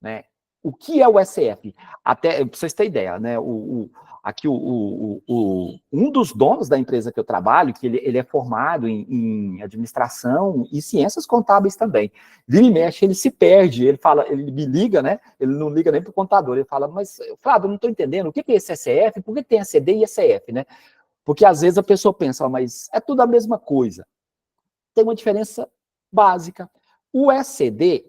né? O que é o SF? Até para vocês terem ideia, né? Um dos donos da empresa que eu trabalho, que ele é formado em administração e ciências contábeis também. Vira e mexe, ele se perde, ele me liga, né? Ele não liga nem para o contador, ele fala, mas, Flávio, eu não estou entendendo, o que é esse SF? Por que tem ACD e SF, né? Porque às vezes a pessoa pensa, mas é tudo a mesma coisa. Tem uma diferença básica. O ECD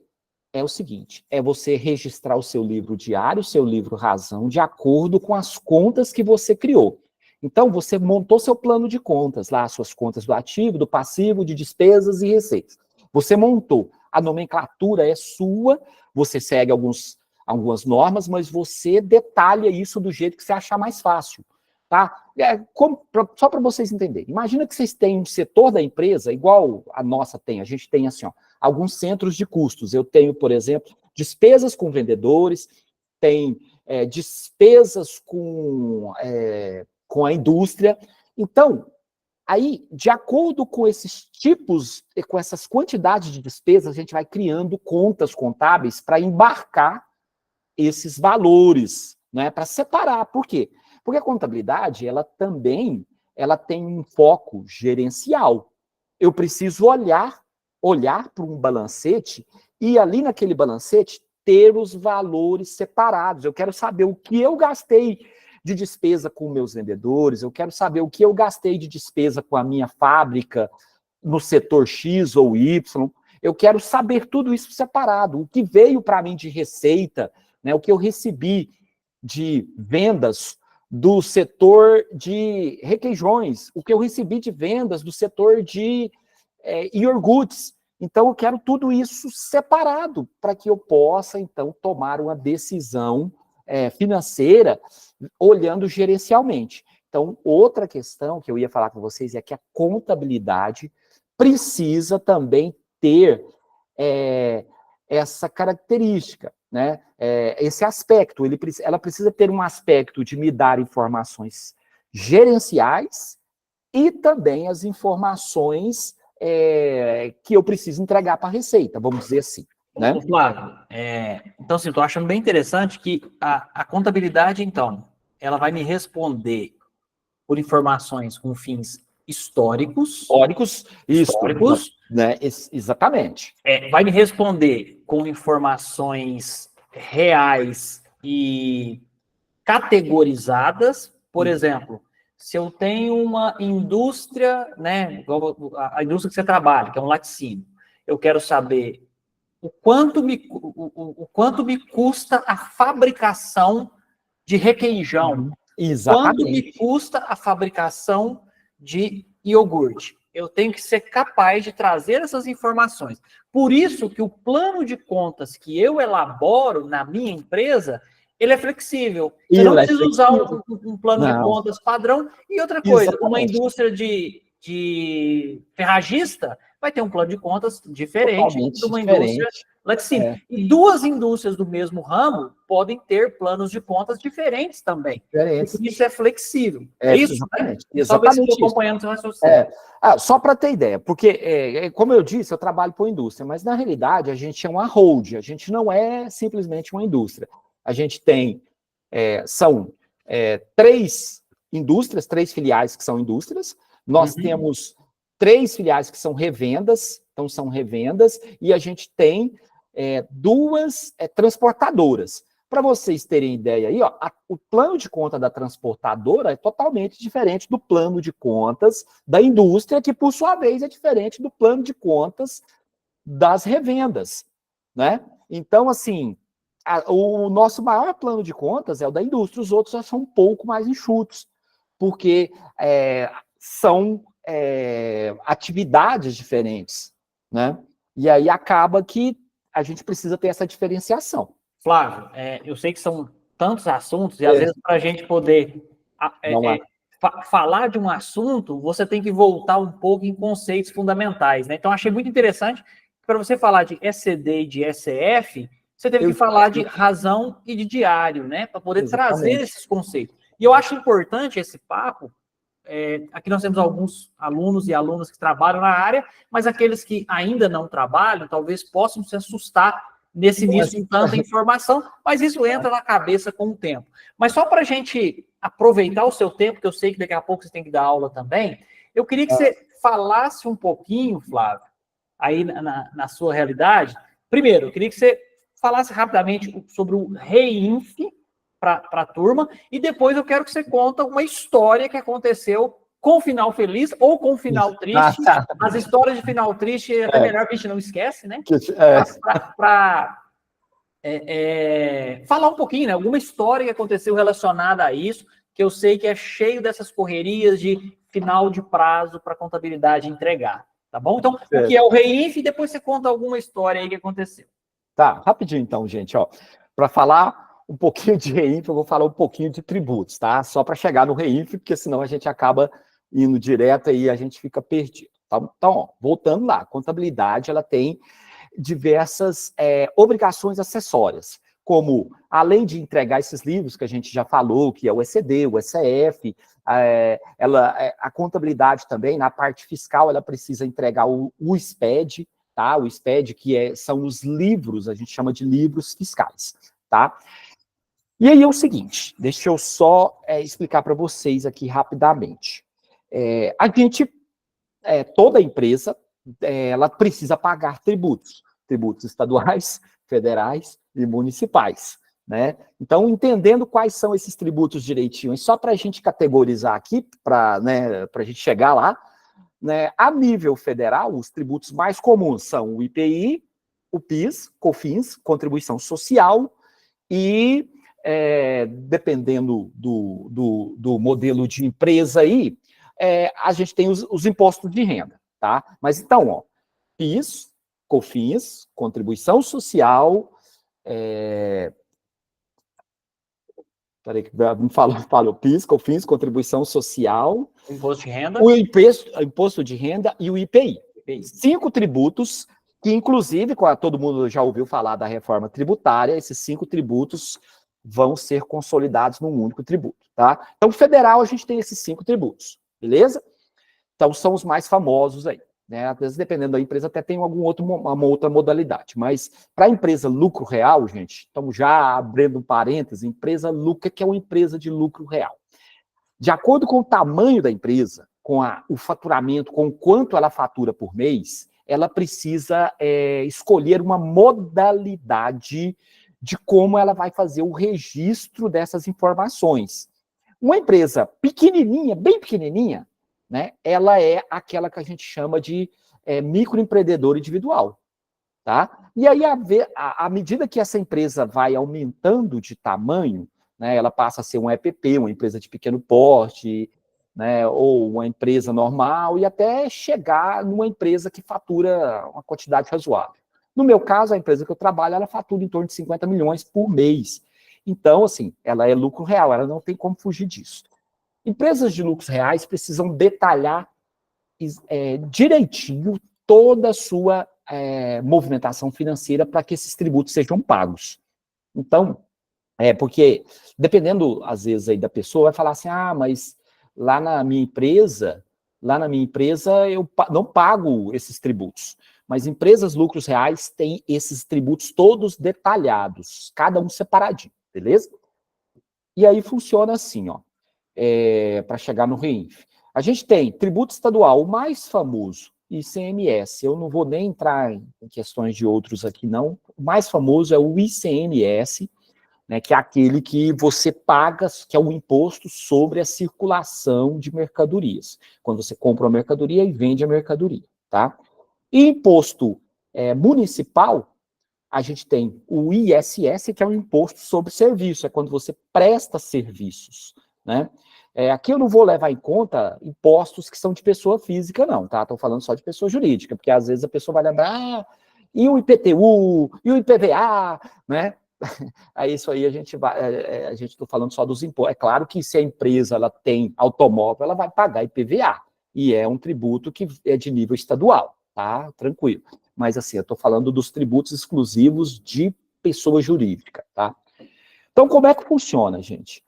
é o seguinte, é você registrar o seu livro diário, o seu livro razão, de acordo com as contas que você criou. Então, você montou seu plano de contas, lá, suas contas do ativo, do passivo, de despesas e receitas. Você montou, a nomenclatura é sua, você segue algumas normas, mas você detalha isso do jeito que você achar mais fácil, tá? Só para vocês entenderem, imagina que vocês têm um setor da empresa, igual a nossa tem, a gente tem assim, alguns centros de custos. Eu tenho, por exemplo, despesas com vendedores, tem despesas com a indústria. Então, aí, de acordo com esses tipos, com essas quantidades de despesas, a gente vai criando contas contábeis para embarcar esses valores, né, para separar. Por quê? Porque a contabilidade, ela tem um foco gerencial. Eu preciso olhar para um balancete e ali naquele balancete ter os valores separados. Eu quero saber o que eu gastei de despesa com meus vendedores, eu quero saber o que eu gastei de despesa com a minha fábrica no setor X ou Y. Eu quero saber tudo isso separado. O que veio para mim de receita, né, o que eu recebi de vendas do setor de requeijões, o que eu recebi de vendas do setor de iogurtes. Então, eu quero tudo isso separado para que eu possa, então, tomar uma decisão financeira olhando gerencialmente. Então, outra questão que eu ia falar com vocês é que a contabilidade precisa também ter essa característica, né? Esse aspecto. Ela precisa ter um aspecto de me dar informações gerenciais e também as informações que eu preciso entregar para a Receita, vamos dizer assim. Né? Flávio, então, assim, estou achando bem interessante que a contabilidade, então, ela vai me responder por informações com fins históricos. Históricos, né? Exatamente. Vai me responder com informações reais e categorizadas. Por exemplo, se eu tenho uma indústria, né, a indústria que você trabalha, que é um laticínio, eu quero saber o quanto me custa a fabricação de requeijão. Exatamente. Quanto me custa a fabricação de iogurte. Eu tenho que ser capaz de trazer essas informações. Por isso que o plano de contas que eu elaboro na minha empresa, ele é flexível. Eu não preciso usar um plano de contas padrão. E outra coisa, uma indústria de ferragista vai ter um plano de contas diferente de uma indústria laticínio. E duas indústrias do mesmo ramo podem ter planos de contas diferentes também. Isso é flexível. Isso, exatamente. Né? Talvez eu estou acompanhando o raciocínio. Só para ter ideia, porque, como eu disse, eu trabalho com indústria, mas na realidade a gente é uma hold, a gente não é simplesmente uma indústria. A gente tem, são 3 indústrias, 3 filiais que são indústrias, nós temos 3 filiais que são revendas, então são revendas, e a gente tem 2 transportadoras. para vocês terem ideia aí, ó, o plano de conta da transportadora é totalmente diferente do plano de contas da indústria, que por sua vez é diferente do plano de contas das revendas, né? Então, assim, o nosso maior plano de contas é o da indústria, os outros já são um pouco mais enxutos, porque são atividades diferentes, né? E aí acaba que a gente precisa ter essa diferenciação. Flávio, eu sei que são tantos assuntos, e às vezes para a gente poder falar de um assunto, você tem que voltar um pouco em conceitos fundamentais, né? Então, achei muito interessante que para você falar de ECD e de ECF, você teve que falar de razão e de diário, né? Para poder trazer esses conceitos. E eu acho importante esse papo. Aqui nós temos alguns alunos e alunas que trabalham na área, mas aqueles que ainda não trabalham, talvez possam se assustar nesse início com tanta informação, mas isso entra na cabeça com o tempo. Mas só para a gente aproveitar o seu tempo, que eu sei que daqui a pouco você tem que dar aula também, eu queria que você falasse um pouquinho, Flávio, aí na sua realidade. Primeiro, eu queria que você falasse rapidamente sobre o REINF para a turma, e depois eu quero que você conte uma história que aconteceu com final feliz ou com final triste. As histórias de final triste é até melhor que a gente não esquece, né? Para falar um pouquinho, né? Alguma história que aconteceu relacionada a isso, que eu sei que é cheio dessas correrias de final de prazo para a contabilidade entregar, tá bom? Então, o que é o REINF, e depois você conta alguma história aí que aconteceu. Tá, rapidinho então, gente, ó. Para falar um pouquinho de REINF, eu vou falar um pouquinho de tributos, tá? Só para chegar no REINF, porque senão a gente acaba indo direto e a gente fica perdido. Tá? Então, ó, voltando lá, a contabilidade, ela tem diversas obrigações acessórias, como, além de entregar esses livros que a gente já falou, que é o ECD, o ECF, a contabilidade também, na parte fiscal, ela precisa entregar o SPED, tá? O SPED, que são os livros, a gente chama de livros fiscais, tá? E aí é o seguinte, deixa eu só explicar para vocês aqui rapidamente. Toda empresa, ela precisa pagar tributos estaduais, federais e municipais, né? Então, entendendo quais são esses tributos direitinho, e só para a gente categorizar aqui, para a gente chegar lá, né, a nível federal, os tributos mais comuns são o IPI, o PIS, COFINS, contribuição social, e dependendo do modelo de empresa aí, a gente tem os impostos de renda, tá? Mas então, ó, PIS, COFINS, contribuição social, peraí que me falou PIS, COFINS, contribuição social, Imposto de renda, o imposto de renda e o IPI. 5 tributos que, inclusive, todo mundo já ouviu falar da reforma tributária, esses 5 tributos vão ser consolidados num único tributo, tá? Então, federal, a gente tem esses 5 tributos, beleza? Então, são os mais famosos aí, né? Às vezes, dependendo da empresa, até tem uma outra modalidade, mas para a empresa lucro real, gente, estamos já abrindo um parênteses, empresa lucro, que é uma empresa de lucro real. De acordo com o tamanho da empresa, com o faturamento, com o quanto ela fatura por mês, ela precisa escolher uma modalidade de como ela vai fazer o registro dessas informações. Uma empresa pequenininha, bem pequenininha, né, ela é aquela que a gente chama de microempreendedor individual, tá? E aí, à medida que essa empresa vai aumentando de tamanho, né, ela passa a ser um EPP, uma empresa de pequeno porte, né, ou uma empresa normal, e até chegar numa empresa que fatura uma quantidade razoável. No meu caso, a empresa que eu trabalho, ela fatura em torno de 50 milhões por mês. Então, assim, ela é lucro real, ela não tem como fugir disso. Empresas de lucros reais precisam detalhar direitinho toda a sua movimentação financeira para que esses tributos sejam pagos. Então, porque dependendo, às vezes, aí da pessoa, vai falar assim, mas lá na minha empresa eu não pago esses tributos. Mas empresas lucros reais têm esses tributos todos detalhados, cada um separadinho, beleza? E aí funciona assim, ó, para chegar no REINF. A gente tem tributo estadual, o mais famoso, ICMS. Eu não vou nem entrar em questões de outros aqui, não. O mais famoso é o ICMS, né, que é aquele que você paga, que é o imposto sobre a circulação de mercadorias. Quando você compra uma mercadoria e vende a mercadoria, tá? E imposto municipal, a gente tem o ISS, que é um imposto sobre serviço, é quando você presta serviços, né? Aqui eu não vou levar em conta impostos que são de pessoa física, não, tá? Estou falando só de pessoa jurídica, porque às vezes a pessoa vai lembrar, e o IPTU, e o IPVA, né? Aí isso aí a gente está falando só dos impostos. É claro que se a empresa ela tem automóvel, ela vai pagar IPVA, e é um tributo que é de nível estadual, tá? Tranquilo. Mas assim, eu estou falando dos tributos exclusivos de pessoa jurídica, tá? Então, como é que funciona, gente?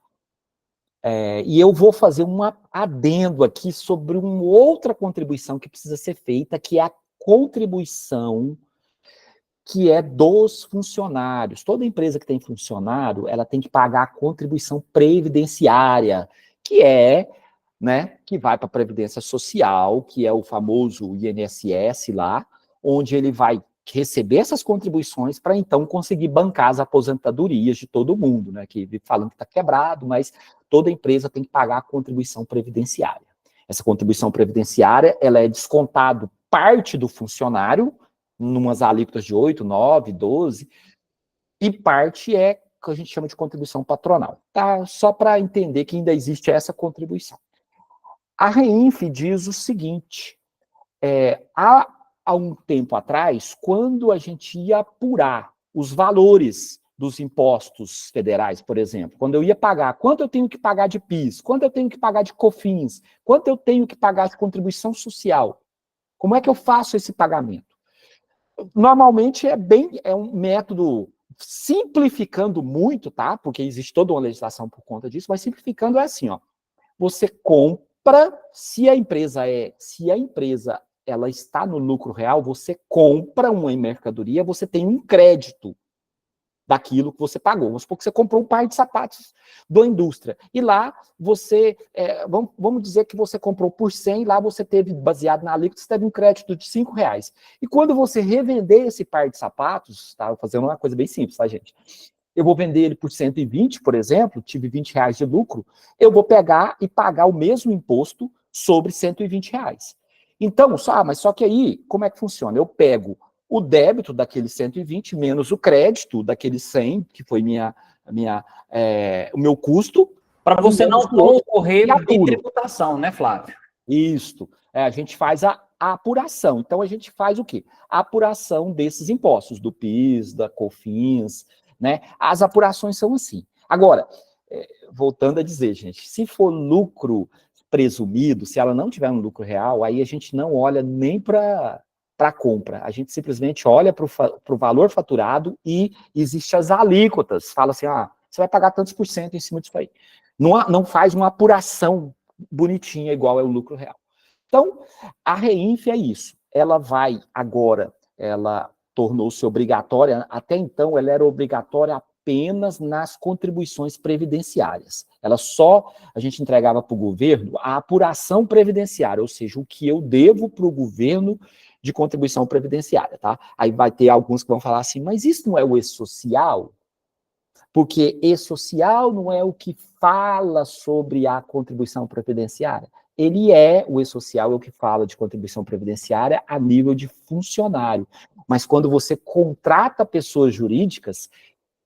E eu vou fazer um adendo aqui sobre uma outra contribuição que precisa ser feita, que é a contribuição que é dos funcionários. Toda empresa que tem funcionário, ela tem que pagar a contribuição previdenciária, que né, que vai para a Previdência Social, que é o famoso INSS lá, onde ele vai receber essas contribuições para então conseguir bancar as aposentadorias de todo mundo, né, que falando que está quebrado, mas toda empresa tem que pagar a contribuição previdenciária. Essa contribuição previdenciária, ela é descontado parte do funcionário, numas alíquotas de 8, 9, 12, e parte é que a gente chama de contribuição patronal, tá? Só para entender que ainda existe essa contribuição. A REINF diz o seguinte, há um tempo atrás, quando a gente ia apurar os valores dos impostos federais, por exemplo, quando eu ia pagar, quanto eu tenho que pagar de PIS, quanto eu tenho que pagar de COFINS, quanto eu tenho que pagar de contribuição social, como é que eu faço esse pagamento? Normalmente é um método, simplificando muito, tá? Porque existe toda uma legislação por conta disso, mas simplificando é assim, ó. Você compra, se a empresa ela está no lucro real, você compra uma mercadoria, você tem um crédito daquilo que você pagou. Vamos supor que você comprou um par de sapatos da indústria. E lá você, vamos dizer que você comprou por 100, lá você teve, baseado na alíquota, você teve um crédito de R$5. E quando você revender esse par de sapatos, tá? Vou fazer uma coisa bem simples, tá, gente? Eu vou vender ele por 120, por exemplo, tive R$20 de lucro, eu vou pegar e pagar o mesmo imposto sobre R$120. Então, mas só que aí, como é que funciona? Eu pego o débito daquele 120 menos o crédito daquele 100, que foi o meu custo. Para você não concorrer em tributação, né, Flávio? Isso. A gente faz a apuração. Então, a gente faz o quê? A apuração desses impostos, do PIS, da COFINS, né? As apurações são assim. Agora, voltando a dizer, gente, se for lucro presumido, se ela não tiver um lucro real, aí a gente não olha nem para a compra. A gente simplesmente olha para o valor faturado e existe as alíquotas. Fala assim, você vai pagar tantos por cento em cima disso aí. Não faz uma apuração bonitinha igual é o lucro real. Então, a REINF é isso. Ela vai agora, ela tornou-se obrigatória, até então ela era obrigatória apenas nas contribuições previdenciárias. A gente entregava para o governo a apuração previdenciária, ou seja, o que eu devo para o governo de contribuição previdenciária, tá? Aí vai ter alguns que vão falar assim, mas isso não é o E-Social? Porque E-Social não é o que fala sobre a contribuição previdenciária. O E-Social é o que fala de contribuição previdenciária a nível de funcionário. Mas quando você contrata pessoas jurídicas,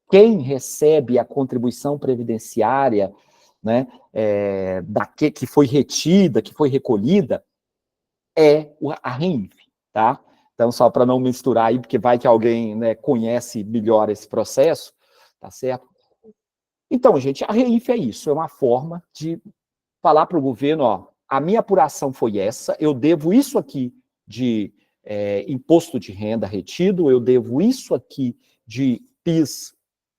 quem recebe a contribuição previdenciária, né, que foi retida, que foi recolhida, é a REINF, tá? Então, só para não misturar aí, porque vai que alguém, né, conhece melhor esse processo, tá certo? Então, gente, a REINF é isso, é uma forma de falar para o governo, a minha apuração foi essa, eu devo isso aqui de imposto de renda retido, eu devo isso aqui de PIS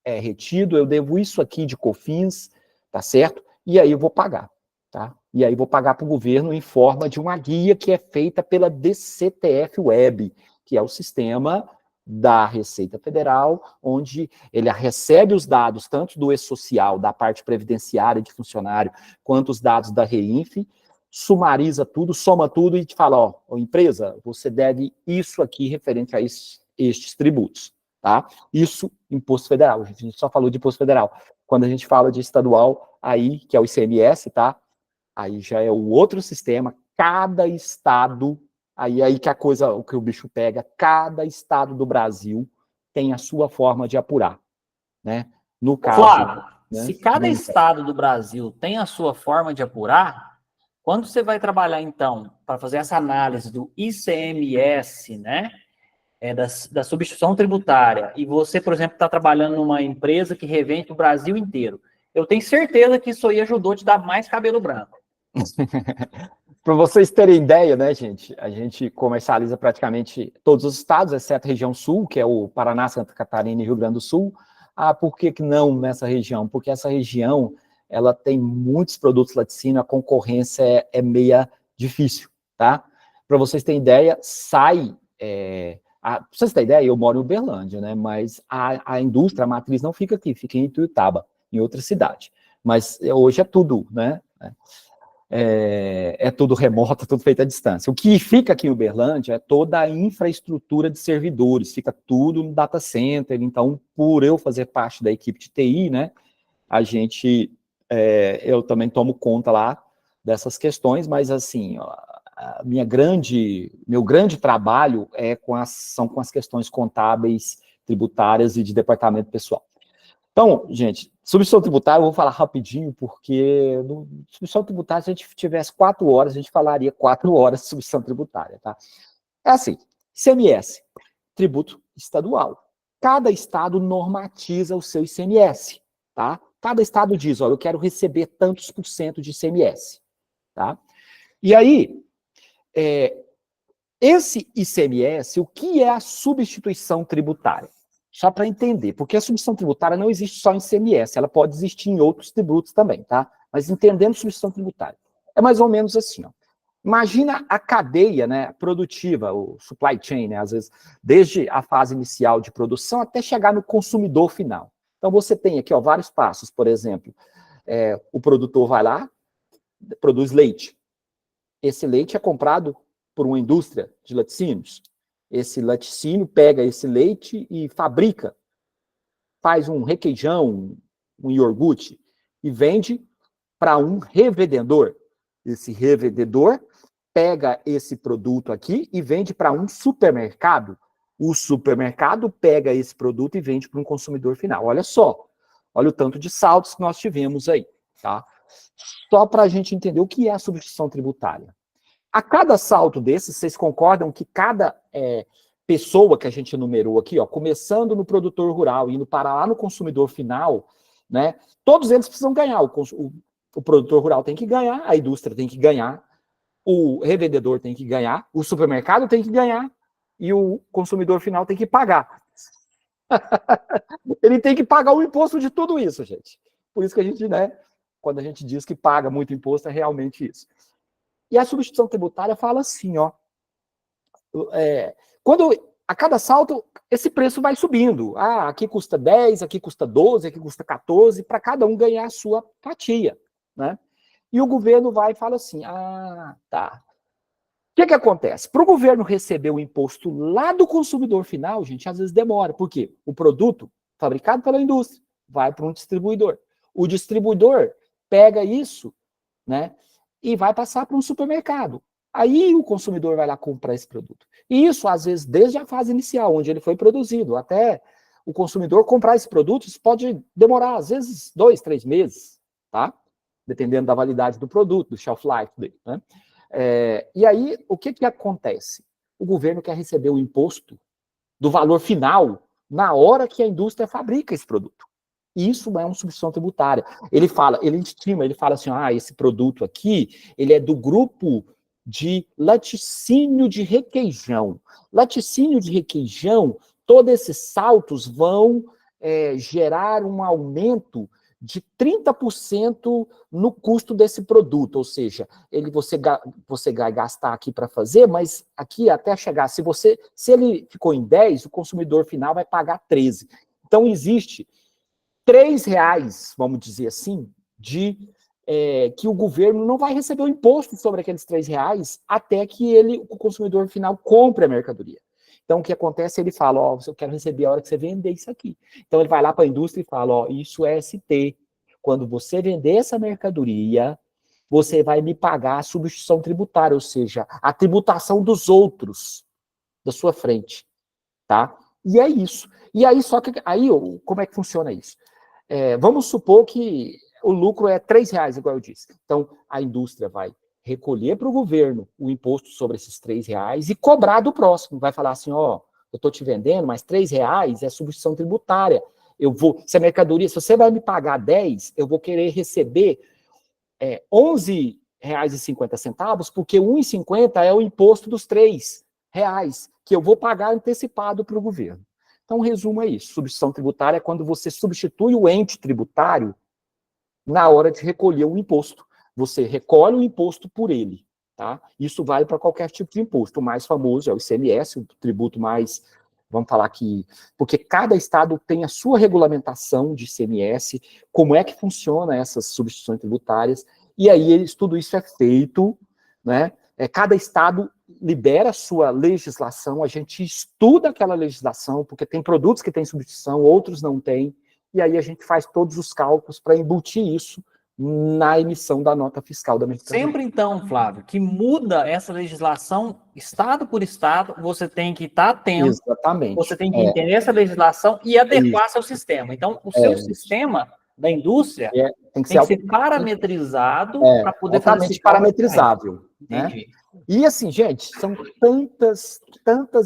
retido, eu devo isso aqui de COFINS, tá certo? E aí eu vou pagar, tá? E aí vou pagar para o governo em forma de uma guia que é feita pela DCTF Web, que é o sistema da Receita Federal, onde ele recebe os dados tanto do E-Social, da parte previdenciária de funcionário, quanto os dados da REINF, sumariza tudo, soma tudo e te fala, empresa, você deve isso aqui referente a estes tributos, tá? Isso, imposto federal, a gente só falou de imposto federal. Quando a gente fala de estadual, aí, que é o ICMS, tá? Aí já é o outro sistema, cada estado, aí que a coisa, o que o bicho pega, cada estado do Brasil tem a sua forma de apurar, né? No caso... Flávio, né, se cada estado do Brasil tem a sua forma de apurar, quando você vai trabalhar, então, para fazer essa análise do ICMS, né, da substituição tributária, e você, por exemplo, está trabalhando numa empresa que revende o Brasil inteiro, eu tenho certeza que isso aí ajudou a te dar mais cabelo branco. Para vocês terem ideia, né, gente, a gente comercializa praticamente todos os estados, exceto a região sul, que é o Paraná, Santa Catarina e Rio Grande do Sul. Ah, por que não nessa região? Porque essa região, ela tem muitos produtos laticínios, a concorrência é meia difícil, tá? Para vocês terem ideia, pra vocês terem ideia, eu moro em Uberlândia, né, mas a indústria, a matriz não fica aqui, fica em Ituiutaba, em outra cidade. Mas hoje é tudo, né? É tudo remoto, tudo feito à distância. O que fica aqui em Uberlândia é toda a infraestrutura de servidores, fica tudo no data center. Então, por eu fazer parte da equipe de TI, né, eu também tomo conta lá dessas questões, mas assim, ó, meu grande trabalho são com as questões contábeis, tributárias e de departamento pessoal. Então, gente, substituição tributária, eu vou falar rapidinho, porque no substituição tributária, se a gente tivesse 4 horas, a gente falaria 4 horas de substituição tributária, tá? É assim, ICMS, tributo estadual. Cada estado normatiza o seu ICMS, tá? Cada estado diz, olha, eu quero receber tantos por cento de ICMS, tá? E aí, esse ICMS, o que é a substituição tributária? Só para entender, porque a substituição tributária não existe só em ICMS, ela pode existir em outros tributos também, tá? Mas entendendo substituição tributária, é mais ou menos assim, ó. Imagina a cadeia, né, produtiva, o supply chain, né, às vezes, desde a fase inicial de produção até chegar no consumidor final. Então, você tem aqui, ó, vários passos, por exemplo, o produtor vai lá, produz leite. Esse leite é comprado por uma indústria de laticínios. Esse laticínio pega esse leite e fabrica, faz um requeijão, um iogurte, e vende para um revendedor. Esse revendedor pega esse produto aqui e vende para um supermercado. O supermercado pega esse produto e vende para um consumidor final. Olha só, olha o tanto de saltos que nós tivemos aí, tá? Só para a gente entender o que é a substituição tributária. A cada salto desses, vocês concordam que cada pessoa que a gente enumerou aqui, ó, começando no produtor rural, indo para lá no consumidor final, né, todos eles precisam ganhar. O produtor rural tem que ganhar, a indústria tem que ganhar, o revendedor tem que ganhar, o supermercado tem que ganhar e o consumidor final tem que pagar. Ele tem que pagar o imposto de tudo isso, gente. Por isso que a gente, né, quando a gente diz que paga muito imposto, é realmente isso. E a substituição tributária fala assim, ó, quando a cada salto, esse preço vai subindo. Ah, aqui custa 10, aqui custa 12, aqui custa 14, para cada um ganhar a sua fatia, né? E o governo vai e fala assim, tá. O que acontece? Para o governo receber o imposto lá do consumidor final, gente, às vezes demora. Por quê? O produto fabricado pela indústria vai para um distribuidor. O distribuidor pega isso, né, e vai passar para um supermercado. Aí o consumidor vai lá comprar esse produto. E isso, às vezes, desde a fase inicial, onde ele foi produzido, até o consumidor comprar esse produto, isso pode demorar, às vezes, 2, 3 meses, tá? Dependendo da validade do produto, do shelf life dele, né? E aí, o que acontece? O governo quer receber o imposto do valor final na hora que a indústria fabrica esse produto. Isso é uma substituição tributária. Ele estima, ele fala assim, esse produto aqui, ele é do grupo de laticínio de requeijão. Laticínio de requeijão, todos esses saltos vão gerar um aumento de 30% no custo desse produto, ou seja, você vai gastar aqui para fazer, mas aqui até chegar, se ele ficou em 10, o consumidor final vai pagar 13. Então existe R$3, vamos dizer assim, que o governo não vai receber o imposto sobre aqueles R$3 até que o consumidor final compre a mercadoria. Então, o que acontece? Ele fala, ó, eu quero receber a hora que você vender isso aqui. Então, ele vai lá para a indústria e fala, ó, isso é ST. Quando você vender essa mercadoria, você vai me pagar a substituição tributária, ou seja, a tributação dos outros da sua frente, tá? E é isso. E aí, só que, aí, como é que funciona isso? Vamos supor que o lucro é R$3, igual eu disse. Então, a indústria vai recolher para o governo o imposto sobre esses R$3 e cobrar do próximo. Vai falar assim, ó, eu estou te vendendo, mas R$3 é substituição tributária. Se a mercadoria, se você vai me pagar 10, eu vou querer receber R$11,50, porque R$1,50 é o imposto dos R$3, que eu vou pagar antecipado para o governo. Então, o resumo é isso. Substituição tributária é quando você substitui o ente tributário na hora de recolher o imposto. Você recolhe o imposto por ele, tá? Isso vale para qualquer tipo de imposto. O mais famoso é o ICMS, o tributo mais, vamos falar aqui, porque cada estado tem a sua regulamentação de ICMS, como é que funciona essas substituições tributárias, e aí tudo isso é feito, né? Cada estado libera a sua legislação, a gente estuda aquela legislação, porque tem produtos que têm substituição, outros não têm, e aí a gente faz todos os cálculos para embutir isso na emissão da nota fiscal da mercadoria. Sempre então, Flávio, que muda essa legislação, estado por estado, você tem que estar atento, exatamente, você tem que entender essa legislação e adequar seu sistema. Então, o seu sistema da indústria tem que ser parametrizado para poder fazer esse parametrizável. Entendi. Né? E assim, gente, são tantas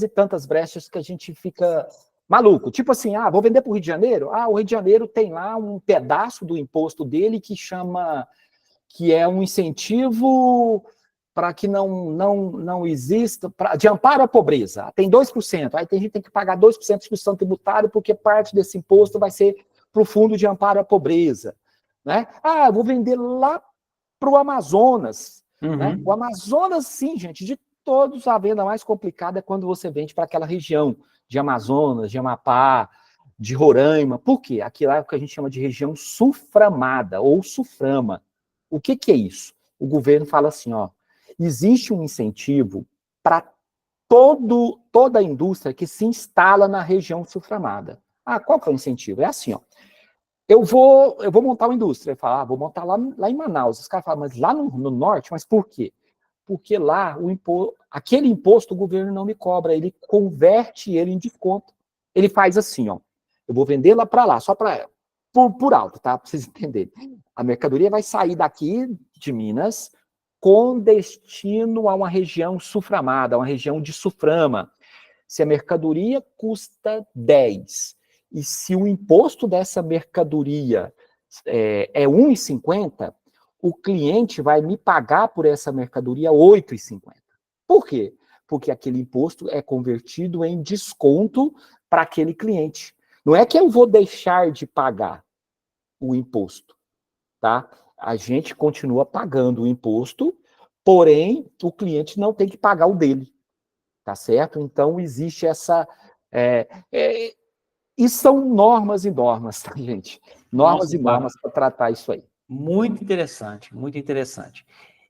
e tantas brechas que a gente fica maluco. Tipo assim, vou vender para o Rio de Janeiro? O Rio de Janeiro tem lá um pedaço do imposto dele que é um incentivo para que não exista, de amparo à pobreza. Tem 2%, aí tem gente que tem que pagar 2% de substituição tributária, porque parte desse imposto vai ser para o fundo de amparo à pobreza. Né? Vou vender lá para o Amazonas. Né? O Amazonas, sim, gente, de todos, a venda mais complicada é quando você vende para aquela região de Amazonas, de Amapá, de Roraima. Por quê? Aquilo é o que a gente chama de região suframada, ou suframa. O que é isso? O governo fala assim, ó, existe um incentivo para toda a indústria que se instala na região suframada. Qual que é o incentivo? É assim, ó. Eu vou montar uma indústria. Fala, vou montar lá em Manaus. Os caras falam, mas lá no norte? Mas por quê? Porque lá, aquele imposto o governo não me cobra, ele converte ele em desconto. Ele faz assim, ó, eu vou vender lá para lá, só por alto, tá? Para vocês entenderem. A mercadoria vai sair daqui de Minas com destino a uma região suframada, uma região de suframa. Se a mercadoria custa 10, e se o imposto dessa mercadoria é R$1,50, o cliente vai me pagar por essa mercadoria R$8,50. Por quê? Porque aquele imposto é convertido em desconto para aquele cliente. Não é que eu vou deixar de pagar o imposto, tá? A gente continua pagando o imposto, porém, o cliente não tem que pagar o dele, tá certo? Então, existe essa... E são normas e normas, tá, gente? Normas e normas para tratar isso aí. Muito interessante, muito interessante.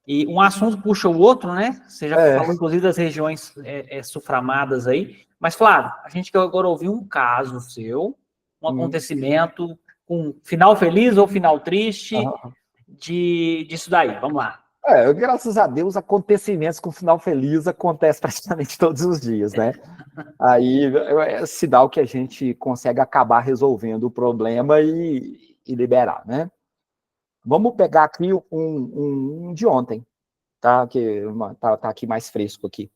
E um assunto puxa o outro, né? Você já falou, inclusive, das regiões suframadas aí. Mas, Flávio, a gente quer agora ouvir um caso seu, um acontecimento com final feliz ou final triste disso daí. Vamos lá. Graças a Deus, acontecimentos com final feliz acontecem praticamente todos os dias, né? Aí é sinal que a gente consegue acabar resolvendo o problema e liberar, né? Vamos pegar aqui um de ontem, tá? Que tá aqui mais fresco aqui.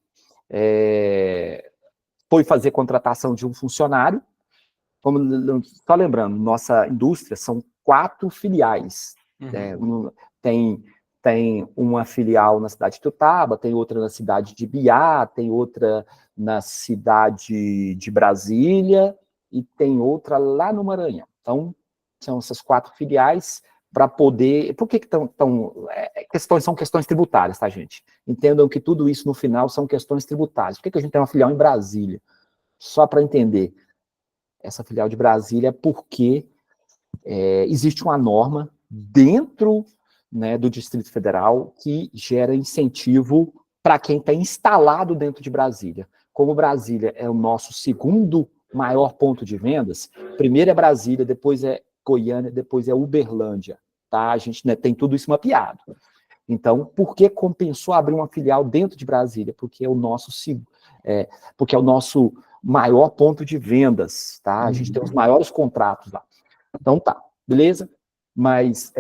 Foi fazer contratação de um funcionário. Só lembrando, nossa indústria são 4 filiais. Tem uma filial na cidade de Tutaba, tem outra na cidade de Biá, tem outra na cidade de Brasília e tem outra lá no Maranhão. Então, são essas 4 filiais para poder... Por que são questões tributárias, tá, gente? Entendam que tudo isso, no final, são questões tributárias. Por que a gente tem uma filial em Brasília? Só para entender. Essa filial de Brasília é porque existe uma norma dentro, né, do Distrito Federal que gera incentivo para quem está instalado dentro de Brasília. como Brasília é o nosso segundo maior ponto de vendas, primeiro é Brasília, depois é Goiânia, depois é Uberlândia, tá? A gente, né, tem tudo isso mapeado. Então, por que compensou abrir uma filial dentro de Brasília? Porque é o nosso maior ponto de vendas, tá? A gente tem os maiores contratos lá. Então tá, beleza? Mas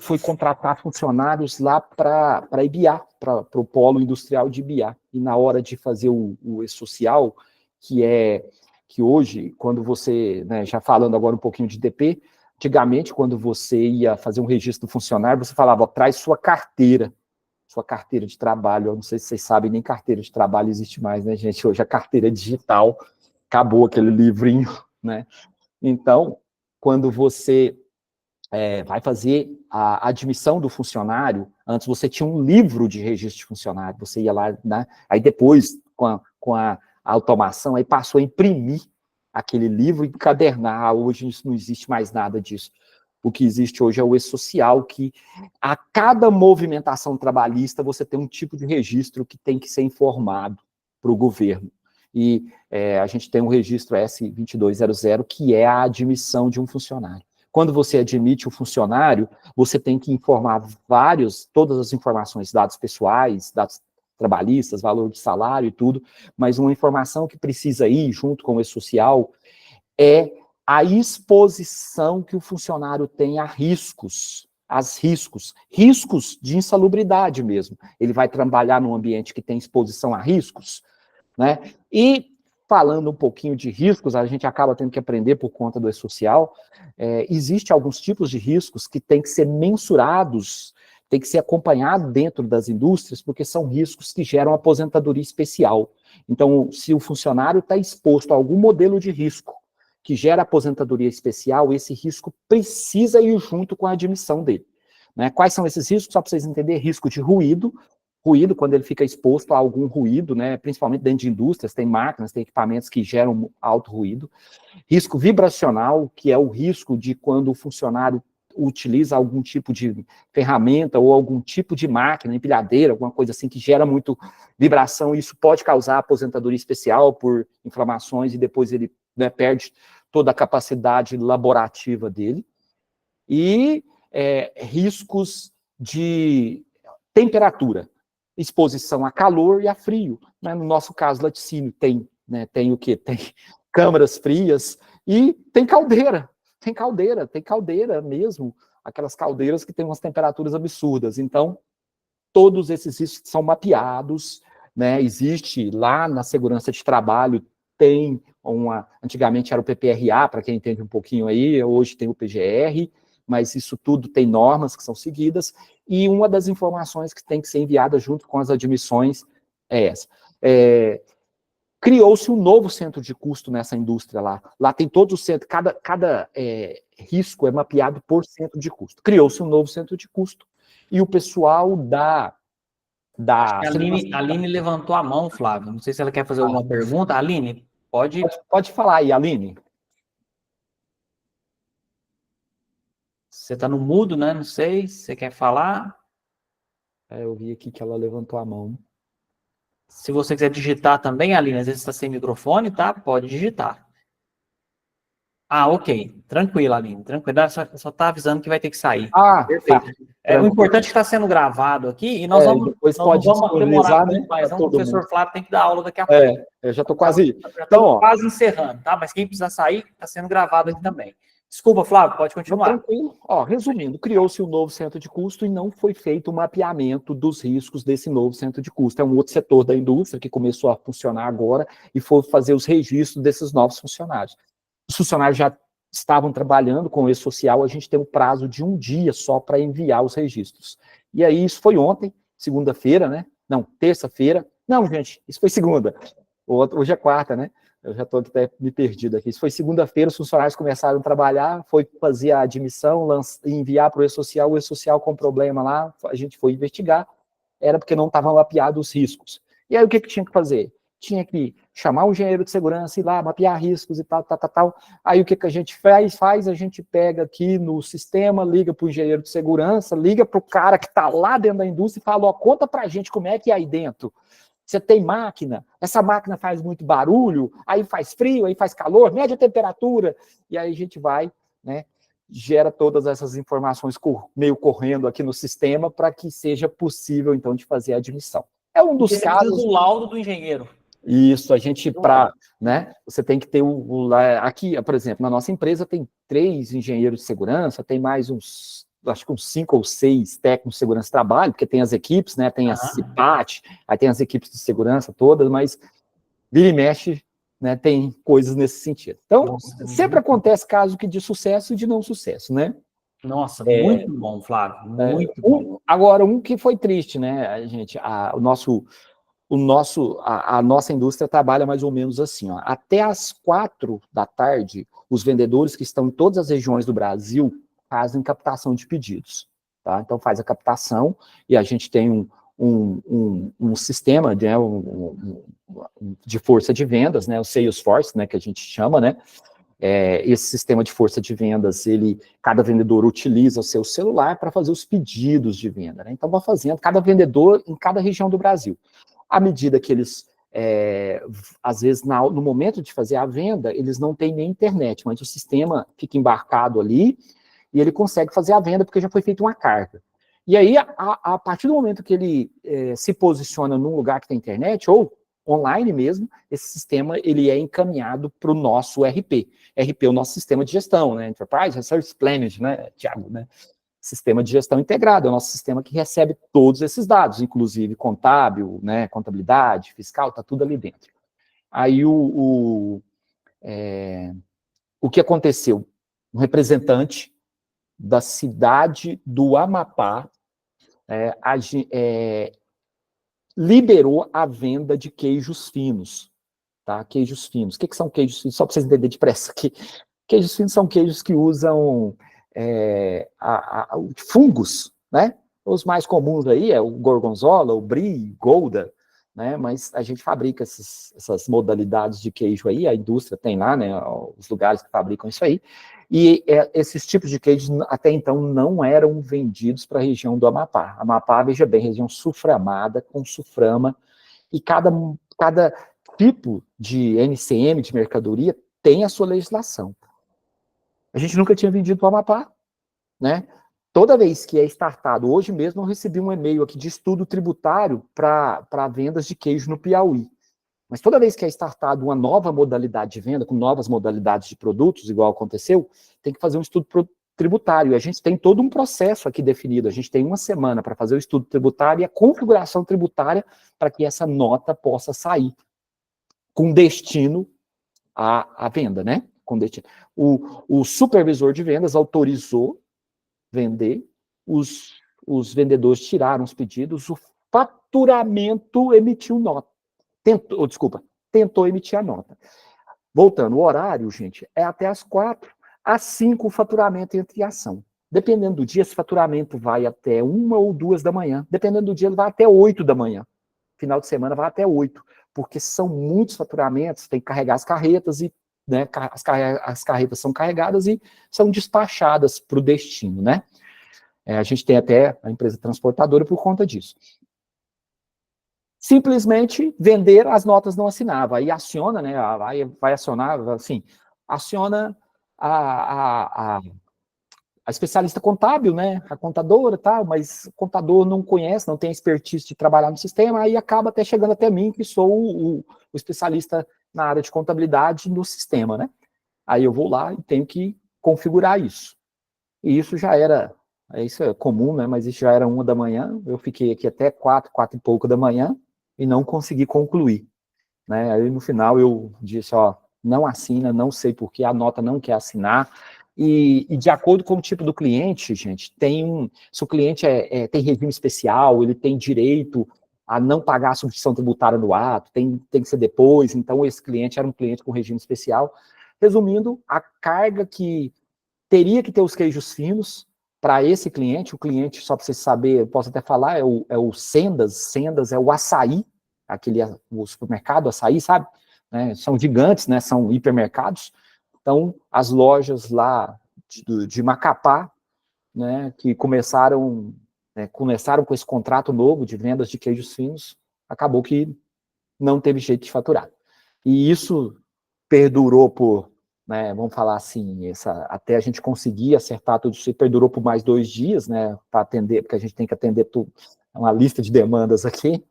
foi contratar funcionários lá para Ibiá, para o polo industrial de Ibiá. E na hora de fazer o E-Social, que hoje, quando você, né, já falando agora um pouquinho de DP, antigamente, quando você ia fazer um registro do funcionário, você falava, ó, traz sua carteira de trabalho. Eu não sei se vocês sabem, nem carteira de trabalho existe mais, né, gente? Hoje a carteira é digital, acabou aquele livrinho, né? Então, quando você vai fazer a admissão do funcionário, antes você tinha um livro de registro de funcionário, você ia lá, né? Aí depois, com a automação, aí passou a imprimir aquele livro e encadernar. Hoje isso não existe mais nada disso. O que existe hoje é o E-Social, que a cada movimentação trabalhista você tem um tipo de registro que tem que ser informado para o governo. E a gente tem um registro S2200, que é a admissão de um funcionário. Quando você admite um funcionário, você tem que informar todas as informações, dados pessoais, dados trabalhistas, valor de salário e tudo, mas uma informação que precisa ir junto com o E-Social é a exposição que o funcionário tem a riscos de insalubridade mesmo. Ele vai trabalhar num ambiente que tem exposição a riscos, né? E falando um pouquinho de riscos, a gente acaba tendo que aprender por conta do E-Social, existe alguns tipos de riscos que têm que ser mensurados, tem que ser acompanhado dentro das indústrias, porque são riscos que geram aposentadoria especial. Então, se o funcionário está exposto a algum modelo de risco que gera aposentadoria especial, esse risco precisa ir junto com a admissão dele, né? Quais são esses riscos? Só para vocês entenderem: risco de ruído, quando ele fica exposto a algum ruído, né? Principalmente dentro de indústrias, tem máquinas, tem equipamentos que geram alto ruído. Risco vibracional, que é o risco de quando o funcionário utiliza algum tipo de ferramenta ou algum tipo de máquina, empilhadeira, alguma coisa assim que gera muito vibração, e isso pode causar aposentadoria especial por inflamações, e depois ele, né, perde toda a capacidade laborativa dele. E riscos de temperatura, exposição a calor e a frio, né? No nosso caso, laticínio tem o quê? Tem câmaras frias e tem caldeira mesmo, aquelas caldeiras que têm umas temperaturas absurdas. Então, todos esses riscos são mapeados, né? Existe lá na segurança de trabalho, antigamente era o PPRA, para quem entende um pouquinho aí, hoje tem o PGR, mas isso tudo tem normas que são seguidas, e uma das informações que tem que ser enviada junto com as admissões é essa. Criou-se um novo centro de custo nessa indústria lá. Lá tem todos os centros, cada risco é mapeado por centro de custo. Criou-se um novo centro de custo, e o pessoal da A Aline levantou a mão, Flávio. Não sei se ela quer fazer alguma pergunta. Aline, pode falar aí, Aline. Você está no mudo, né? Não sei se você quer falar. Eu vi aqui que ela levantou a mão. Se você quiser digitar também, Aline, às vezes está sem microfone, tá? Pode digitar. Ok. Tranquilo, Aline. Tranquilo. Só tá avisando que vai ter que sair. Perfeito. Tá. O importante é que está sendo gravado aqui, e nós vamos demorar muito mais. O professor Flávio tem que dar aula daqui a pouco. Eu já estou quase... quase encerrando, tá? Mas quem precisar sair, está sendo gravado aqui também. Desculpa, Flávio, pode continuar. Tranquilo. Resumindo, criou-se um novo centro de custo e não foi feito o mapeamento dos riscos desse novo centro de custo. É um outro setor da indústria que começou a funcionar agora e foi fazer os registros desses novos funcionários. Os funcionários já estavam trabalhando com o E-Social, a gente tem um prazo de 1 dia só para enviar os registros. E aí, isso foi ontem, segunda-feira, né? Não, terça-feira. Não, gente, isso foi segunda. Hoje é quarta, né? Eu já estou até me perdido aqui. Isso foi segunda-feira, os funcionários começaram a trabalhar, foi fazer a admissão, enviar para o E-Social com problema lá, a gente foi investigar, era porque não estavam mapeados os riscos. E aí o que tinha que fazer? Tinha que chamar o engenheiro de segurança, ir lá, mapear riscos e tal. Aí o que a gente faz? A gente pega aqui no sistema, liga para o engenheiro de segurança, liga para o cara que está lá dentro da indústria e fala, conta para a gente como é que é aí dentro. Você tem máquina, essa máquina faz muito barulho, aí faz frio, aí faz calor, mede a temperatura, e aí a gente vai, né, gera todas essas informações meio correndo aqui no sistema para que seja possível, então, de fazer a admissão. É um dos casos... Você precisa do laudo do engenheiro. Isso, a gente, né, você tem que ter aqui, por exemplo, na nossa empresa tem 3 engenheiros de segurança, tem mais acho que uns 5 ou 6 técnicos de segurança de trabalho, porque tem as equipes, né, tem a CIPAT, aí tem as equipes de segurança todas, mas vira e mexe, né, tem coisas nesse sentido. Então, sempre acontece caso que de sucesso e de não sucesso, né? Nossa, muito bom, Flávio, muito bom. Agora, um que foi triste, né, gente, a nossa indústria trabalha mais ou menos assim, ó. Até às 4 da tarde, os vendedores que estão em todas as regiões do Brasil fazem captação de pedidos, tá? Então faz a captação e a gente tem um sistema, né, de força de vendas, né, o Salesforce, né, que a gente chama, né? Esse sistema de força de vendas, cada vendedor utiliza o seu celular para fazer os pedidos de venda, né? Então vai fazendo, cada vendedor em cada região do Brasil. À medida que eles, às vezes, no momento de fazer a venda, eles não têm nem internet, mas o sistema fica embarcado ali e ele consegue fazer a venda porque já foi feita uma carga. E aí, a partir do momento que ele se posiciona num lugar que tem internet, ou online mesmo, esse sistema ele é encaminhado para o nosso RP. RP é o nosso sistema de gestão, né? Enterprise Resource Planning, né, Thiago, né? Sistema de gestão integrado, é o nosso sistema que recebe todos esses dados, inclusive contábil, né, contabilidade, fiscal, está tudo ali dentro. Aí o que aconteceu? Um representante da cidade do Amapá liberou a venda de queijos finos, tá? Queijos finos. O que são queijos finos? Só para vocês entenderem depressa aqui. Queijos finos são queijos que usam fungos, né? Os mais comuns aí é o gorgonzola, o brie, gouda, né? Mas a gente fabrica essas modalidades de queijo aí, a indústria tem lá, né? Os lugares que fabricam isso aí. E esses tipos de queijos até então não eram vendidos para a região do Amapá. Amapá, veja bem, região sulframada, com sulframa, e cada tipo de NCM, de mercadoria, tem a sua legislação. A gente nunca tinha vendido para o Amapá, né? Toda vez que é startado, hoje mesmo eu recebi um e-mail aqui de estudo tributário para vendas de queijo no Piauí. Mas toda vez que é startado uma nova modalidade de venda, com novas modalidades de produtos, igual aconteceu, tem que fazer um estudo tributário. E a gente tem todo um processo aqui definido. A gente tem uma semana para fazer o estudo tributário e a configuração tributária para que essa nota possa sair com destino à venda, né? Com destino. O supervisor de vendas autorizou vender, os vendedores tiraram os pedidos, o faturamento emitiu nota. Tentou emitir a nota. Voltando, o horário, gente, é até às 4, às 5 o faturamento entra em ação. Dependendo do dia, esse faturamento vai até 1 ou 2 da manhã. Dependendo do dia, ele vai até 8 da manhã. Final de semana vai até 8, porque são muitos faturamentos, tem que carregar as carretas e, né, as carretas são carregadas e são despachadas para o destino, né? A gente tem até a empresa transportadora por conta disso. Simplesmente vender, as notas não assinava. Aí aciona, né? Vai acionar, assim, aciona a especialista contábil, né? A contadora e tal, mas o contador não conhece, não tem expertise de trabalhar no sistema, aí acaba até chegando até mim, que sou o especialista na área de contabilidade no sistema, né? Aí eu vou lá e tenho que configurar isso. E isso já era, isso é comum, né? Mas isso já era 1 da manhã, eu fiquei aqui até 4 e pouco da manhã, e não consegui concluir, né? Aí no final eu disse, ó, não assina, não sei porquê, a nota não quer assinar, e de acordo com o tipo do cliente, gente, se o cliente tem regime especial, ele tem direito a não pagar a substituição tributária no ato, tem que ser depois, então esse cliente era um cliente com regime especial. Resumindo, a carga que teria que ter os queijos finos, para esse cliente, o cliente, só para você saber, eu posso até falar, é o Sendas é o açaí, o supermercado açaí, sabe? Né? São gigantes, né? São hipermercados. Então, as lojas lá de Macapá, né, que começaram com esse contrato novo de vendas de queijos finos, acabou que não teve jeito de faturar. E isso perdurou por, né, vamos falar assim, até a gente conseguir acertar tudo isso, perdurou por mais 2 dias, né, para atender, porque a gente tem que atender uma lista de demandas aqui.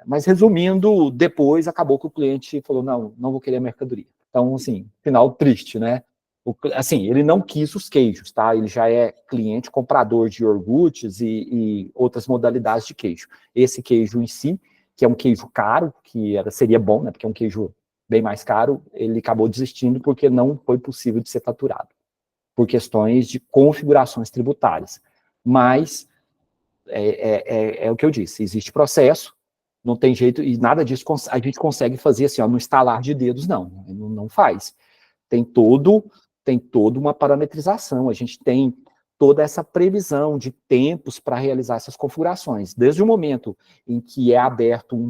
Mas resumindo, depois acabou que o cliente falou, não vou querer a mercadoria. Então, assim, final triste, né? Assim, ele não quis os queijos, tá? Ele já é cliente, comprador de iogurtes e outras modalidades de queijo. Esse queijo em si, que é um queijo caro, que seria bom, né? Porque é um queijo bem mais caro, ele acabou desistindo porque não foi possível de ser faturado, por questões de configurações tributárias. Mas é o que eu disse, existe processo, não tem jeito, e nada disso a gente consegue fazer assim, ó, no estalar de dedos, não faz. Tem toda uma parametrização, a gente tem toda essa previsão de tempos para realizar essas configurações, desde o momento em que é aberto um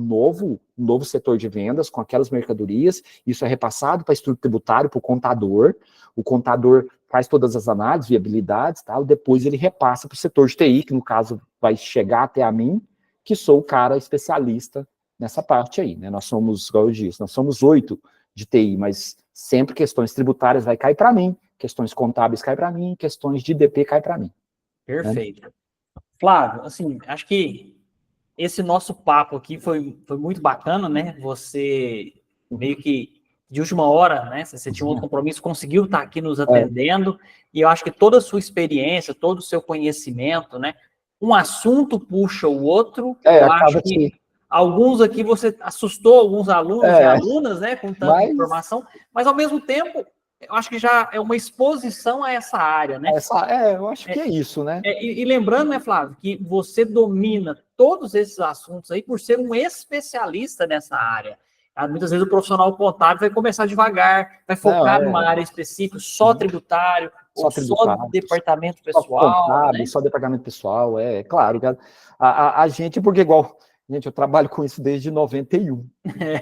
novo setor de vendas com aquelas mercadorias, isso é repassado para o Instituto Tributário, para o contador faz todas as análises, viabilidades, tal, depois ele repassa para o setor de TI, que no caso vai chegar até a mim, que sou o cara especialista nessa parte aí, né? Nós somos, igual eu disse, nós somos 8 de TI, mas sempre questões tributárias vai cair para mim, questões contábeis caem para mim, questões de IDP caem para mim. Perfeito. Né? Flávio, assim, acho que esse nosso papo aqui foi muito bacana, né? Você meio que de última hora, né? Você tinha um outro compromisso, conseguiu estar aqui nos atendendo, e eu acho que toda a sua experiência, todo o seu conhecimento, né? Um assunto puxa o outro. Eu acho que alguns aqui você assustou alguns alunos e alunas, né? Com tanta informação, mas ao mesmo tempo, eu acho que já é uma exposição a essa área, né? Eu acho que é isso, né? E lembrando, né, Flávio, que você domina todos esses assuntos aí por ser um especialista nessa área. Muitas vezes o profissional contábil vai começar devagar, vai focar numa área específica, só tributário, só departamento pessoal. Só contábil, né? Só departamento pessoal, claro. A gente, porque igual, gente, eu trabalho com isso desde 91.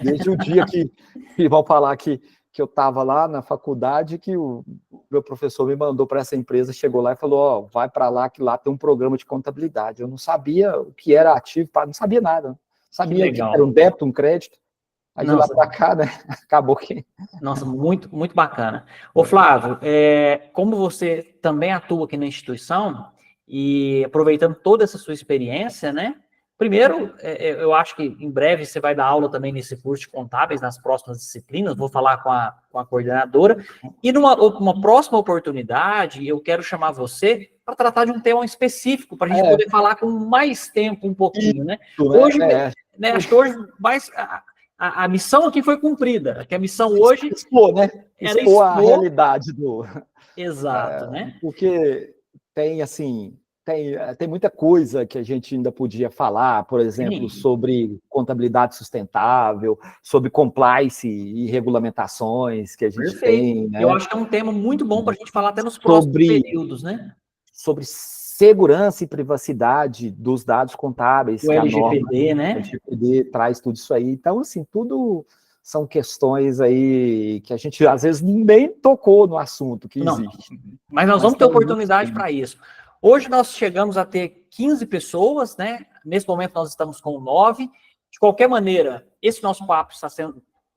Desde o dia que vão falar que eu estava lá na faculdade, que o meu professor me mandou para essa empresa, chegou lá e falou, vai para lá, que lá tem um programa de contabilidade. Eu não sabia o que era ativo, não sabia nada. Não sabia o que era um débito, um crédito. Aí de lá para cá, né, acabou que... Nossa, muito, muito bacana. Ô Flávio, como você também atua aqui na instituição, e aproveitando toda essa sua experiência, né, primeiro, eu acho que em breve você vai dar aula também nesse curso de contábeis, nas próximas disciplinas, vou falar com a coordenadora, e numa próxima oportunidade, eu quero chamar você para tratar de um tema específico, para a gente poder falar com mais tempo um pouquinho, né? Hoje, né, acho que hoje mais... A missão aqui foi cumprida, que a missão hoje... Expor, né? Expor a realidade do... Exato, né? Porque tem, assim... Tem muita coisa que a gente ainda podia falar, por exemplo, sobre contabilidade sustentável, sobre compliance e regulamentações que a gente tem. Né? Eu acho que é um tema muito bom para a gente falar até nos próximos períodos, né? Sobre segurança e privacidade dos dados contábeis. O LGPD, né? O LGPD traz tudo isso aí. Então, assim, tudo são questões aí que a gente, às vezes, nem tocou no assunto que existe. Mas nós vamos ter oportunidade para isso. Hoje nós chegamos a ter 15 pessoas, né? Nesse momento nós estamos com 9. De qualquer maneira, esse nosso papo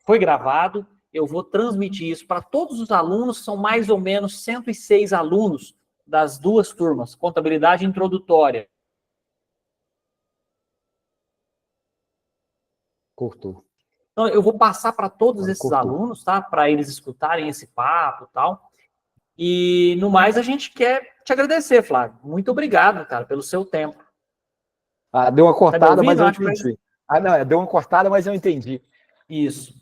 foi gravado. Eu vou transmitir isso para todos os alunos. São mais ou menos 106 alunos das 2 turmas, contabilidade introdutória. Cortou. Então, eu vou passar para todos esses alunos, tá? Para eles escutarem esse papo e tal. E, no mais, a gente quer te agradecer, Flávio. Muito obrigado, cara, pelo seu tempo. Deu uma cortada, mas eu entendi. Deu uma cortada, mas eu entendi. Isso.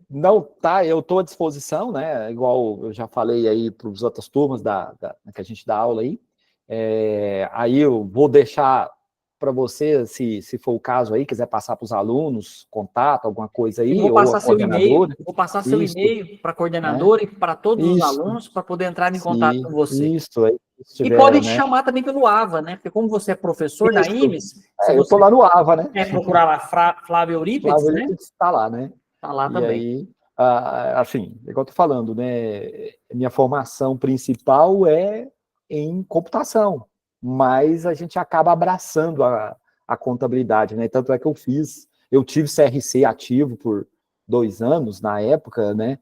Não, tá, eu estou à disposição, né? Igual eu já falei aí para as outras turmas que a gente dá aula aí. Aí eu vou deixar para você, se for o caso aí, quiser passar para os alunos, contato, alguma coisa aí. Vou passar seu e-mail, e-mail para a coordenadora e para todos os alunos para poder entrar em contato com você. Isso aí. E podem te chamar também pelo AVA, né? Porque como você é professor da IMES... eu estou lá no AVA, né? Procurar lá Flávio Eurípides, né? Está lá, né? Está lá também. Aí, assim, igual eu estou falando, né? Minha formação principal é em computação, mas a gente acaba abraçando a a contabilidade, né? Tanto é que eu tive CRC ativo por 2 anos na época, né?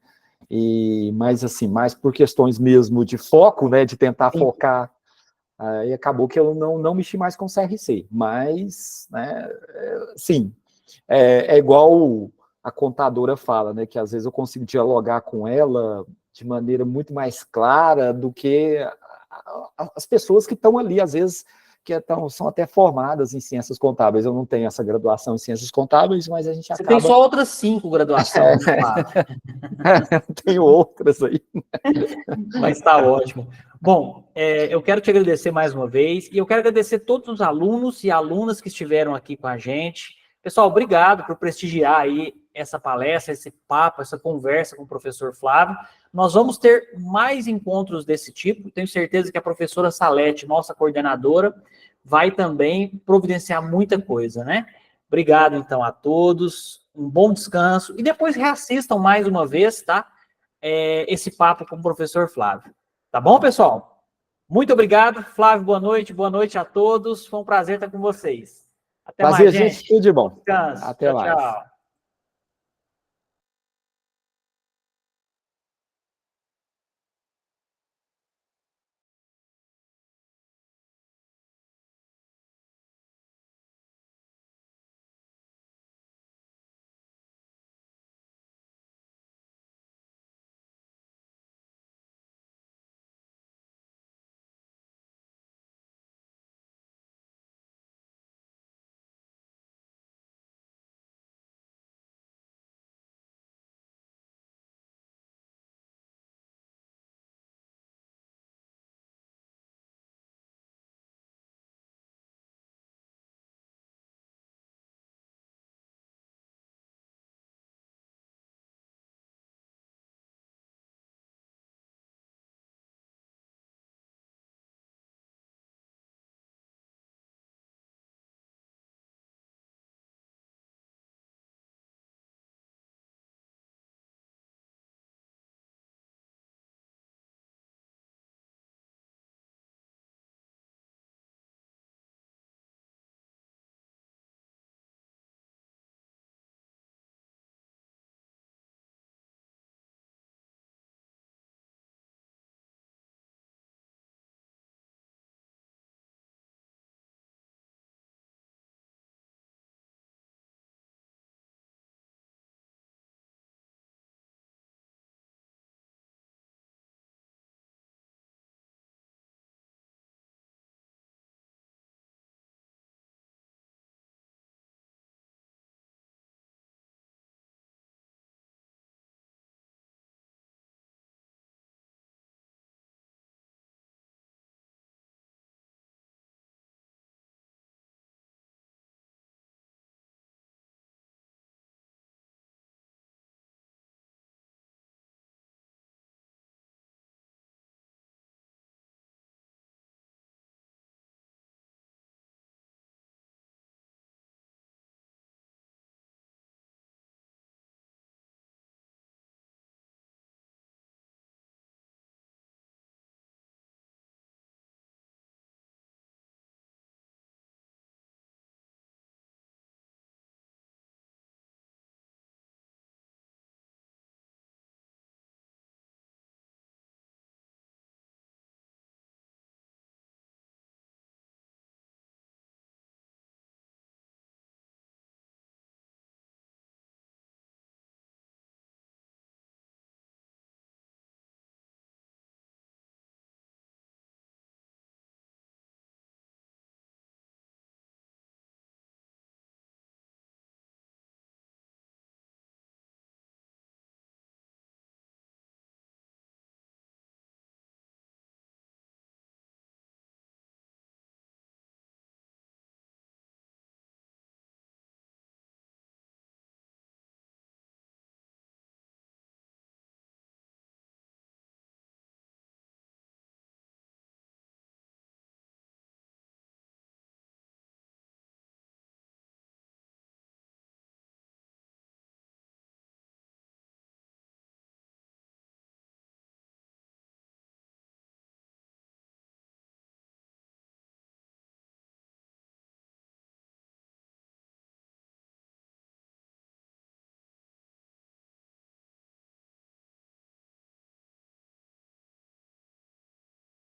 Mas assim, mais por questões mesmo de foco, né? De tentar focar. Aí acabou que eu não mexi mais com CRC, mas, né? Sim, é igual a contadora fala, né? Que às vezes eu consigo dialogar com ela de maneira muito mais clara do que as pessoas que estão ali, às vezes, são até formadas em ciências contábeis. Eu não tenho essa graduação em ciências contábeis, mas a gente Você acaba... tem só outras 5 graduações, Tenho outras aí. Mas está ótimo. Bom, eu quero te agradecer mais uma vez, e eu quero agradecer todos os alunos e alunas que estiveram aqui com a gente. Pessoal, obrigado por prestigiar aí essa palestra, esse papo, essa conversa com o professor Flávio. Nós vamos ter mais encontros desse tipo, tenho certeza que a professora Salete, nossa coordenadora, vai também providenciar muita coisa, né? Obrigado, então, a todos, um bom descanso, e depois reassistam mais uma vez, tá? Esse papo com o professor Flávio. Tá bom, pessoal? Muito obrigado. Flávio, boa noite a todos. Foi um prazer estar com vocês. Até Prazer, mais, gente. Tudo de bom. Descanso. Até mais. Tchau.